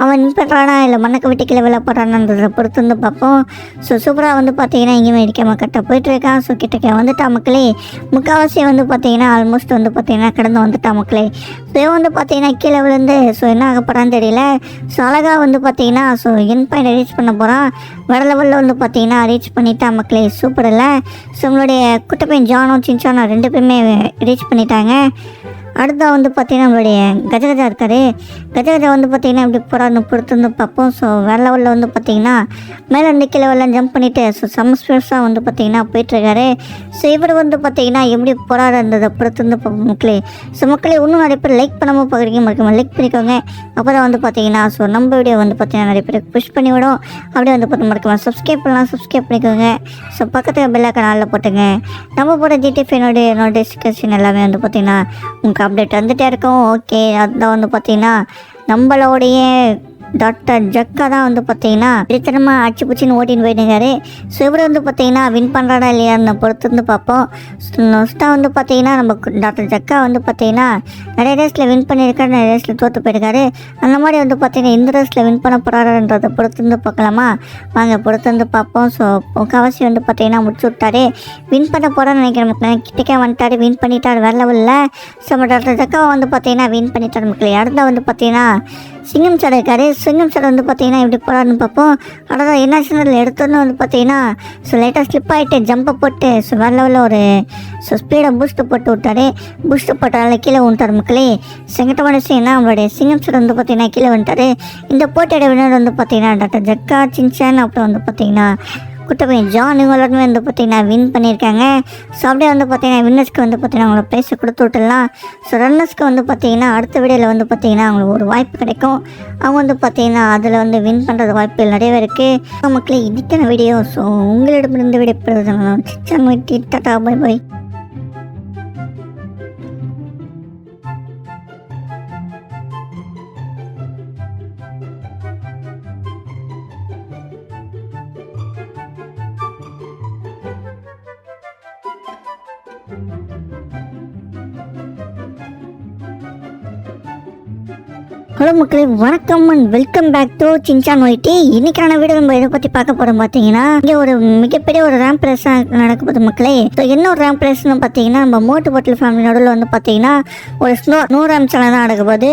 அவன் வின் பண்ணுறானா இல்லை மண்ணக்க விட்டு கீழே விழ போகிறான்றதை பொறுத்து வந்து பார்ப்போம். ஸோ சூப்பராக வந்து பார்த்தீங்கன்னா இங்கேயுமே இடிக்காமல் கரெக்டாக போயிட்டுருக்கான். ஸோ கிட்டக்க வந்துட்டா மக்களே. முக்கால்வாசி வந்து பார்த்தீங்கன்னா ஆல்மோஸ்ட் வந்து பார்த்தீங்கன்னா கடந்து வந்துட்டா மக்களே. ஸோ இவன் வந்து பார்த்தீங்கன்னா கீழே விழுந்து ஸோ என்ன ஆக போகிறான்னு தெரியல. ஸோ அழகாக வந்து பார்த்தீங்கன்னா ஸோ என் பாயிண்ட் ரீச் பண்ண போகிறான். வர லெவலில் வந்து பார்த்தீங்கன்னா ரீச் பண்ணிட்டா மக்களே. சூப்பர் இல்லை. ஸோ நம்மளுடைய குட்டப்பையன் ஜானும் சின்சானும் ரெண்டு பேருமே ரீச் பண்ணிட்டாங்க. அடுத்த வந்து பார்த்தீங்கன்னா நம்மளுடைய கஜகஜா இருக்கார். கஜகஜா வந்து பார்த்தீங்கன்னா இப்படி போகிறான்னு பொறுத்து வந்து பார்ப்போம். ஸோ வேறு லெவலில் வந்து பார்த்தீங்கன்னா மேலே இருந்து கீழே வரலாம் ஜம்ப் பண்ணிவிட்டு ஸோ செம்ம ஸ்பீட்ஸாக வந்து பார்த்தீங்கன்னா போயிட்டுருக்காரு. ஸோ இவர் வந்து பார்த்தீங்கன்னா எப்படி போகிறாருன்றதை பொறுத்து வந்து மக்களே. ஸோ மக்களே இன்னும் நிறைய பேர் லைக் பண்ணாமல் பார்க்குறீங்க, மறக்காம லைக் பண்ணிக்கோங்க. அப்போ தான் வந்து பார்த்தீங்கன்னா ஸோ நம்ம வீடியோ வந்து பார்த்தீங்கன்னா நிறைய பேருக்கு புஷ் பண்ணி விடும். அப்படியே வந்து பார்த்து மறக்காம சப்ஸ்கிரைப் பண்ணலாம், சப்ஸ்கிரைப் பண்ணிக்கோங்க. ஸோ பக்கத்தில் பெல் ஐக்கான் ஆல்ல போட்டுங்க. நம்ம போட ஜிடிஎஃப் நோட்டிஃபிகேஷன் எல்லாமே வந்து பார்த்தீங்கன்னா உங்களுக்கு அப்டேட் வந்துகிட்டே இருக்கும். ஓகே, அதுதான் வந்து பார்த்தீங்கன்னா நம்மளோடைய டாக்டர் ஜக்கா தான் வந்து பார்த்தீங்கன்னா திருத்தனமாக அச்சு பிடிச்சின்னு ஓட்டின்னு போயிட்டுருக்காரு. ஸோ இவர் வந்து பார்த்தீங்கன்னா வின் பண்ணுறாடா இல்லையான்னு பொறுத்து வந்து பார்ப்போம். நெக்ஸ்ட்டாக வந்து பார்த்தீங்கன்னா நம்ம டாக்டர் ஜக்கா வந்து பார்த்தீங்கன்னா நிறைய ரேஸில் வின் பண்ணியிருக்காரு, நிறைய ரேஸில் தோற்று போயிருக்காரு. அந்த மாதிரி வந்து பார்த்தீங்கன்னா இந்த ரேஸில் வின் பண்ண போகிறாருன்றதை பொறுத்து வந்து பார்க்கலாமா? வாங்க பொறுத்து வந்து பார்ப்போம். ஸோ முக்கால்வாசி வந்து பார்த்தீங்கன்னா முடிச்சு விட்டாரு. வின் பண்ண போகிறான்னு நினைக்கிறேன். கிட்டக்கே வந்துட்டாரு, வின் பண்ணிட்டார் வேறு லெவலில். ஸோ நம்ம டாக்டர் ஜக்காவை வந்து பார்த்தீங்கன்னா வின் பண்ணிட்டார் மக்களே. அடுத்த வந்து பார்த்தீங்கன்னா சிங்கம் சார் இருக்காரு. சிங்கம் சார் வந்து பார்த்தீங்கன்னா எப்படி போகிறாருன்னு பார்ப்போம். அதான் என்ன சின்னதில் எடுத்தோன்னு வந்து பார்த்தீங்கன்னா ஸோ லைட்டாக ஸ்லிப் ஆகிட்டு ஜம்பை போட்டு ஸோ வேறு லெவலில் ஒரு ஸோ ஸ்பீடை பூஸ்ட்டு போட்டு விட்டாரு. பூஸ்ட்டு போட்டால கீழே விட்டார் மக்களே. செங்கட்டமான விஷயம்னா நம்மளுடைய சிங்கம் சார் வந்து பார்த்தீங்கன்னா கீழே வந்துட்டார். இந்த போட்டியோட வினர் வந்து பார்த்தீங்கன்னா டாக்டர் ஜக்கா, சின்சான், அப்புறம் வந்து பார்த்தீங்கன்னா குட்டப்பையன் ஜான் இவங்க எல்லாருமே வந்து பார்த்தீங்கன்னா வின் பண்ணியிருக்காங்க. ஸோ அப்படியே வந்து பார்த்தீங்கன்னா வின்னர்ஸ்க்கு வந்து பார்த்தீங்கன்னா அவங்கள ப்ரைஸை கொடுத்து விட்டுடலாம். ஸோ ரன்னர்ஸ்க்கு வந்து பார்த்தீங்கன்னா அடுத்த வீடியோவில் வந்து பார்த்தீங்கன்னா அவங்களுக்கு ஒரு வாய்ப்பு கிடைக்கும். அவங்க வந்து பார்த்தீங்கன்னா அதில் வந்து வின் பண்ணுறது வாய்ப்புகள் நிறையவே இருக்குது. மக்களே இதுக்கான வீடியோ. ஸோ உங்களிடமிருந்து விடைபெறுவது டாடா பை பை. ஹலோ மக்களே, வணக்கம் and welcome back to Shinchan YT. இன்னைக்கான வீடியோ நம்ம இதை பற்றி பார்க்க போகிறோம். பார்த்தீங்கன்னா இங்கே ஒரு மிகப்பெரிய ஒரு ரேம்ப் ரேஸ் நடக்க போகுது மக்களே. ஸோ என்ன ஒரு ரேம்ப் ரேஸ்னு பார்த்தீங்கன்னா நம்ம மோட்டு பாட்டில் ஃபேமிலி நடுவில் வந்து பார்த்தீங்கன்னா ஒரு ஸ்னோ ரேம்ப் சேனல் தான் நடக்க போகுது.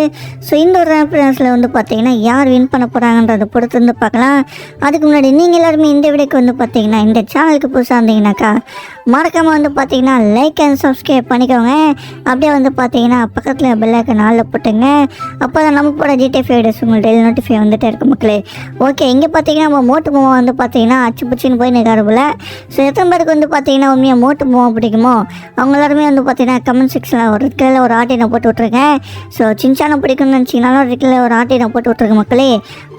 ஸோ இந்த ஒரு ரேம்ப் ரேஸில் வந்து பார்த்தீங்கன்னா யார் வின் பண்ண போகிறாங்கன்றதை பொறுத்து வந்து பார்க்கலாம். அதுக்கு முன்னாடி நீங்கள் எல்லாருமே இந்த வீடியோக்கு வந்து பார்த்தீங்கன்னா இந்த சேனலுக்கு புதுசாக இருந்தீங்கன்னாக்கா மறக்காமல் வந்து பார்த்தீங்கன்னா லைக் அண்ட் சப்ஸ்கிரைப் பண்ணிக்கோங்க. அப்படியே வந்து பார்த்தீங்கன்னா பக்கத்தில் பெல் ஐக்கான் ஆல்ல போட்டுங்க. அப்போ தான் நம்ம போட ஜிடிஎஃப் வீடியோஸ் உங்களுக்கு டெய்லி நோட்டிஃபை வந்துட்டே இருக்கும் மக்களே. ஓகே, இங்கே பார்த்தீங்கன்னா நம்ம மோட்டு மூவா வந்து பார்த்தீங்கன்னா அச்சு பிடிச்சின்னு போய் நிற்காரு போல. ஸோ எத்தனை பேருக்கு வந்து பார்த்தீங்கன்னா உண்மையாக மோட்டு மூவா பிடிக்குமோ அவங்க எல்லாருமே வந்து பார்த்தீங்கன்னா கமெண்ட் செக்ஷனில் ஒரு ரெட்டில் ஒரு ஆட்டினை போட்டு விட்ருக்கேன். ஸோ சின்சானை பிடிக்கும்னு நினச்சிங்கனாலும் ரெட்டில் ஒரு ஆட்டினை போட்டு விட்ருக்கேன் மக்களே.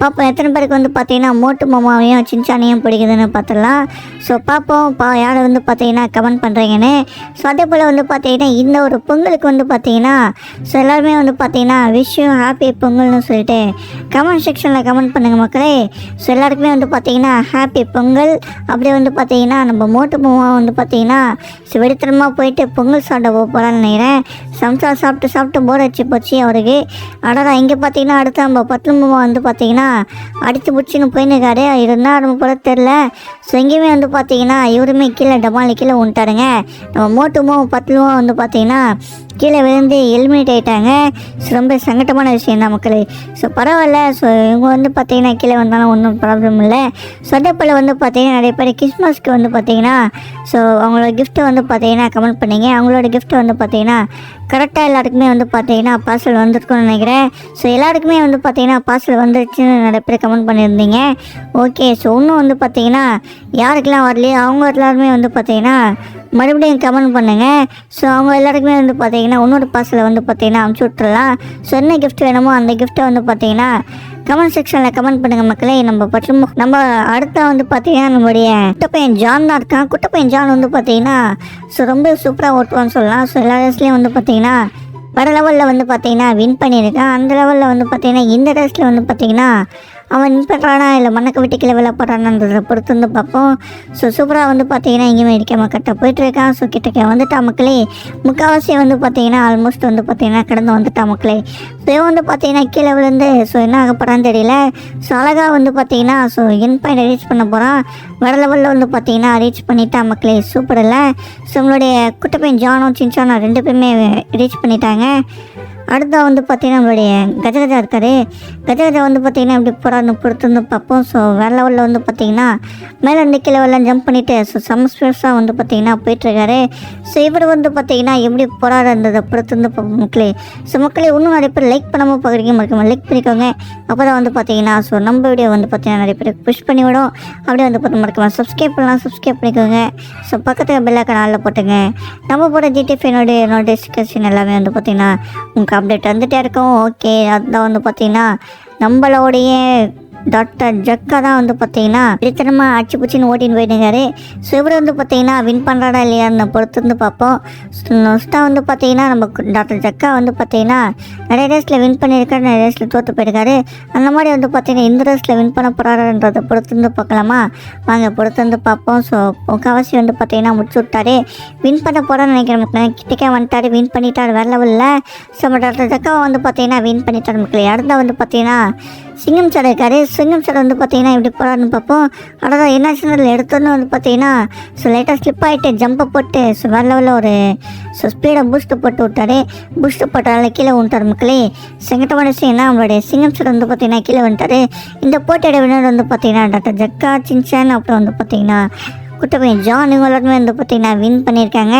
பார்ப்போம் எத்தனை பேருக்கு வந்து பார்த்தீங்கன்னா மோட்டு மாமாவையும் சின்சானையும் பிடிக்குதுன்னு பார்த்துடலாம். ஸோ பார்ப்போம் யாரை வந்து பார்த்தீங்கன்னா கமெண்ட் பண்ணுறீங்கன்னு. ஸோ அதே போல் வந்து பார்த்தீங்கன்னா இந்த ஒரு பொங்கலுக்கு வந்து பார்த்தீங்கன்னா ஸோ எல்லாருமே வந்து பார்த்தீங்கன்னா விஷ் யூ ஹாப்பி பொங்கல்னு சொல்லிட்டு கமெண்ட் செக்ஷனில் கமெண்ட் பண்ணுங்கள் மக்களே. ஸோ எல்லாருக்குமே வந்து பார்த்தீங்கன்னா ஹாப்பி பொங்கல். அப்படியே வந்து பார்த்தீங்கன்னா நம்ம மோட்டு மாமா வந்து பார்த்தீங்கன்னா வெடித்தனமாக போயிட்டு பொங்கல் சாப்பிட போகலான்னு நினைக்கிறேன். சம்சா சாப்பிட்டு போர் அடிச்சு போச்சு அவருக்கு. அடடா, இங்கே பார்த்தீங்கன்னா அடுத்த நம்ம பத்து மாமா வந்து பார்த்தீங்கன்னா அடித்து பிடிச்சின்னு போயின்னுக்காரு. இருந்தால் நம்ம போல தெரில. ஸோ எங்கேயுமே வந்து பார்த்தீங்கன்னா இவருமே கீழே டமாலி கீழே வந்துட்டாருங்க. நம்ம மோட்டுமோ பத்துலுமோ வந்து பார்த்தீங்கன்னா கீழே விழுந்து எலிமினேட் ஆகிட்டாங்க. ஸோ ரொம்ப சங்கட்டமான விஷயம் தான் மக்களே. ஸோ பரவாயில்ல. ஸோ இவங்க வந்து பார்த்தீங்கன்னா கீழே வந்தாலும் ஒன்றும் ப்ராப்ளம் இல்லை. ஸோ அதே போல் வந்து பார்த்தீங்கன்னா நிறைய பேர் கிறிஸ்மஸ்க்கு வந்து பார்த்தீங்கன்னா ஸோ அவங்களோட கிஃப்ட்டை வந்து பார்த்தீங்கன்னா கமெண்ட் பண்ணிங்க. அவங்களோட கிஃப்ட்டை வந்து பார்த்தீங்கன்னா கரெக்டாக எல்லாருக்குமே வந்து பார்த்தீங்கன்னா பார்சல் வந்துருக்குன்னு நினைக்கிறேன். ஸோ எல்லாருக்குமே வந்து பார்த்தீங்கன்னா பார்சல் வந்துருச்சுன்னு நிறைய பேர் கமெண்ட் பண்ணியிருந்தீங்க. ஓகே, ஸோ இன்னும் வந்து பார்த்தீங்கன்னா யாருக்கெல்லாம் வரலையோ அவங்க எல்லாருமே வந்து பார்த்தீங்கன்னா மறுபடியும் கமெண்ட் பண்ணுங்கள். ஸோ அவங்க எல்லாருக்குமே வந்து பார்த்தீங்கன்னா இன்னொரு பார்சலை வந்து பார்த்தீங்கன்னா அமுச்சு விட்டுறலாம். ஸோ என்ன கிஃப்ட் வேணுமோ அந்த கிஃப்ட்டை வந்து பார்த்தீங்கன்னா கமெண்ட் செக்ஷனில் கமெண்ட் பண்ணுங்கள் மக்களே. நம்ம அடுத்த வந்து பார்த்தீங்கன்னா நம்மளுடைய குட்டப்பையன் ஜான் தான் இருக்கான். குட்டப்பையன் ஜான் வந்து பார்த்தீங்கன்னா ஸோ ரொம்ப சூப்பராக ஓட்டுவான்னு சொல்லலாம். ஸோ எல்லா ரேஸ்லேயும் வந்து பார்த்தீங்கன்னா வர லெவலில் வந்து பார்த்தீங்கன்னா வின் பண்ணியிருக்கான். அந்த லெவலில் வந்து பார்த்தீங்கன்னா இந்த ரேஸில் வந்து பார்த்தீங்கன்னா அவன் வின் பண்ணுறானா இல்லை மண்ணக்க விட்டு கீழே விழ போடுறானன்றதை பொறுத்து வந்து பார்ப்போம். ஸோ சூப்பராக வந்து பார்த்தீங்கன்னா இங்கேயுமே இடிக்காம கரெக்டாக போயிட்டுருக்கான். ஸோ கிட்டக்க வந்துட்டா மக்களே. முக்கால்வாசி வந்து பார்த்தீங்கன்னா ஆல்மோஸ்ட் வந்து பார்த்தீங்கன்னா கடந்து வந்துட்டா மக்களே. ஸோ வந்து பார்த்தீங்கன்னா கீழே விழுந்து ஸோ என்ன ஆக போகிறான்னு தெரியல. ஸோ அழகாக வந்து பார்த்தீங்கன்னா ஸோ என் பாயிண்ட் ரீச் பண்ண போகிறான். வர லெவலில் வந்து பார்த்தீங்கன்னா ரீச் பண்ணிட்டா மக்களே. சூப்பர் இல்லை. ஸோ நம்மளுடைய குட்டப்பையன் ஜானும் சின்சானோ ரெண்டு பேருமே ரீச் பண்ணிட்டாங்க. அடுத்த வந்து பார்த்தீங்கன்னா நம்மளுடைய கஜகஜா இருக்கார். கஜகஜா வந்து பார்த்தீங்கன்னா இப்படி போகிறான்னு பொறுத்து வந்து பார்ப்போம். ஸோ வேறு லெவலில் வந்து பார்த்தீங்கன்னா மேலே இருந்து கீழே எல்லாம் ஜம்ப் பண்ணிவிட்டு ஸோ சம்ஸ்பெர்ஸாக வந்து பார்த்தீங்கன்னா போயிட்டுருக்காரு. ஸோ இவர் வந்து பார்த்தீங்கன்னா எப்படி போகிறாருன்றதை பொறுத்து வந்து பார்ப்போம் மக்களே. ஸோ மக்களே இன்னும் நிறைய பேர் லைக் பண்ணாமல் பார்க்குறீங்க, மறக்காமல் லைக் பண்ணிக்கோங்க. அப்போ தான் வந்து பார்த்தீங்கன்னா ஸோ நம்ம வீடியோ வந்து பார்த்தீங்கன்னா நிறைய பேருக்கு புஷ் பண்ணி விடும். அப்படியே வந்து பார்த்து மறக்காமல் சப்ஸ்கிரைப் பண்ணலாம், சப்ஸ்கிரைப் பண்ணிக்கோங்க. ஸோ பக்கத்தில் பெல் ஐக்கான் ஆல்ல போட்டுங்க. நம்ம போட ஜிடிஎஃப்னுடைய நோட்டிஃபிகேஷன் எல்லாமே வந்து பார்த்தீங்கன்னா உங்களுக்கு அப்டேட் வந்துகிட்டே இருக்கும். ஓகே, அதுதான் வந்து பார்த்தீங்கன்னா நம்மளோடைய டாக்டர் ஜக்கா தான் வந்து பார்த்தீங்கன்னா விழித்தனமாக அச்சு பிடிச்சின்னு ஓட்டின்னு போயிட்டுருக்காரு. ஸோ இவர் வந்து பார்த்தீங்கன்னா வின் பண்ணுறாடா இல்லையான்னு பொறுத்து வந்து பார்ப்போம். நொஸ்ட்டாக வந்து பார்த்தீங்கன்னா நம்ம டாக்டர் ஜக்கா வந்து பார்த்தீங்கன்னா நிறைய ரேஸில் வின் பண்ணியிருக்காரு, நிறைய ரேஸில் தோற்று போயிருக்காரு. அந்த மாதிரி வந்து பார்த்தீங்கன்னா இந்த ரேஸில் வின் பண்ண போகிறாருன்றதை பொறுத்து வந்து பார்க்கலாமா? வாங்க பொறுத்து வந்து பார்ப்போம். ஸோ முக்கால்வாசி வந்து பார்த்தீங்கன்னா முடிச்சு விட்டாரு. வின் பண்ண போகிறான்னு நினைக்கிறேன். கிட்டக்கே வந்துட்டார், வின் பண்ணிட்டார் வேறு லெவலில். ஸோ நம்ம டாக்டர் ஜக்காவை வந்து பார்த்தீங்கன்னா வின் பண்ணிட்டார் மக்களே. அடுத்த வந்து பார்த்தீங்கன்னா சிங்கம் சார் இருக்காரு. சிங்கம் சார் வந்து பார்த்தீங்கன்னா இப்படி போகிறாருன்னு பார்ப்போம். அதான் என்னாச்சுன்னு எடுத்தோன்னு வந்து பார்த்தீங்கன்னா ஸோ லைட்டாக ஸ்லிப் ஆகிட்டு ஜம்பை போட்டு ஸோ வேறு லெவலில் ஒரு ஸோ ஸ்பீடை பூஸ்ட்டு போட்டு விட்டாரு. பூஸ்ட்டு போட்டால கீழே வந்துட்டார் மக்களே. செங்கட்டமான விஷயம் என்ன, அவங்களுடைய சிங்கம் சார் வந்து பார்த்தீங்கன்னா கீழே வந்துட்டார். இந்த போட்டியோட வினர் வந்து பார்த்தீங்கன்னா டாக்டர் ஜக்கா, சின்சான், அப்புறம் வந்து பார்த்தீங்கன்னா குட்டப்பையன் ஜான் இவங்க எல்லாருமே வந்து பார்த்தீங்கன்னா வின் பண்ணியிருக்காங்க.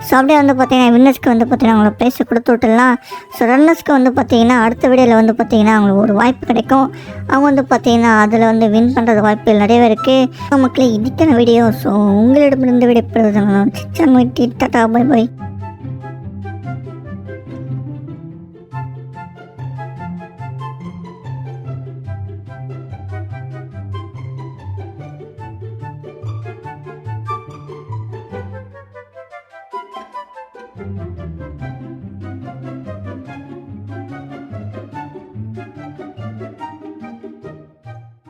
ஸோ அப்படியே வந்து பார்த்தீங்கன்னா வின்னர்ஸ்க்கு வந்து பார்த்தீங்கன்னா அவங்கள ப்ரைஸை கொடுத்து விட்டுடலாம். ஸோ ரன்னர்ஸ்க்கு வந்து பார்த்தீங்கன்னா அடுத்த வீடியோவில் வந்து பார்த்தீங்கன்னா அவங்களுக்கு ஒரு வாய்ப்பு கிடைக்கும். அவங்க வந்து பார்த்தீங்கன்னா அதில் வந்து வின் பண்ணுறது வாய்ப்புகள் நிறையவே இருக்குது மக்களே. இதுக்கான வீடியோ. ஸோ உங்களிடமிருந்து வீடியோ பெறுவது டாடா பை பை.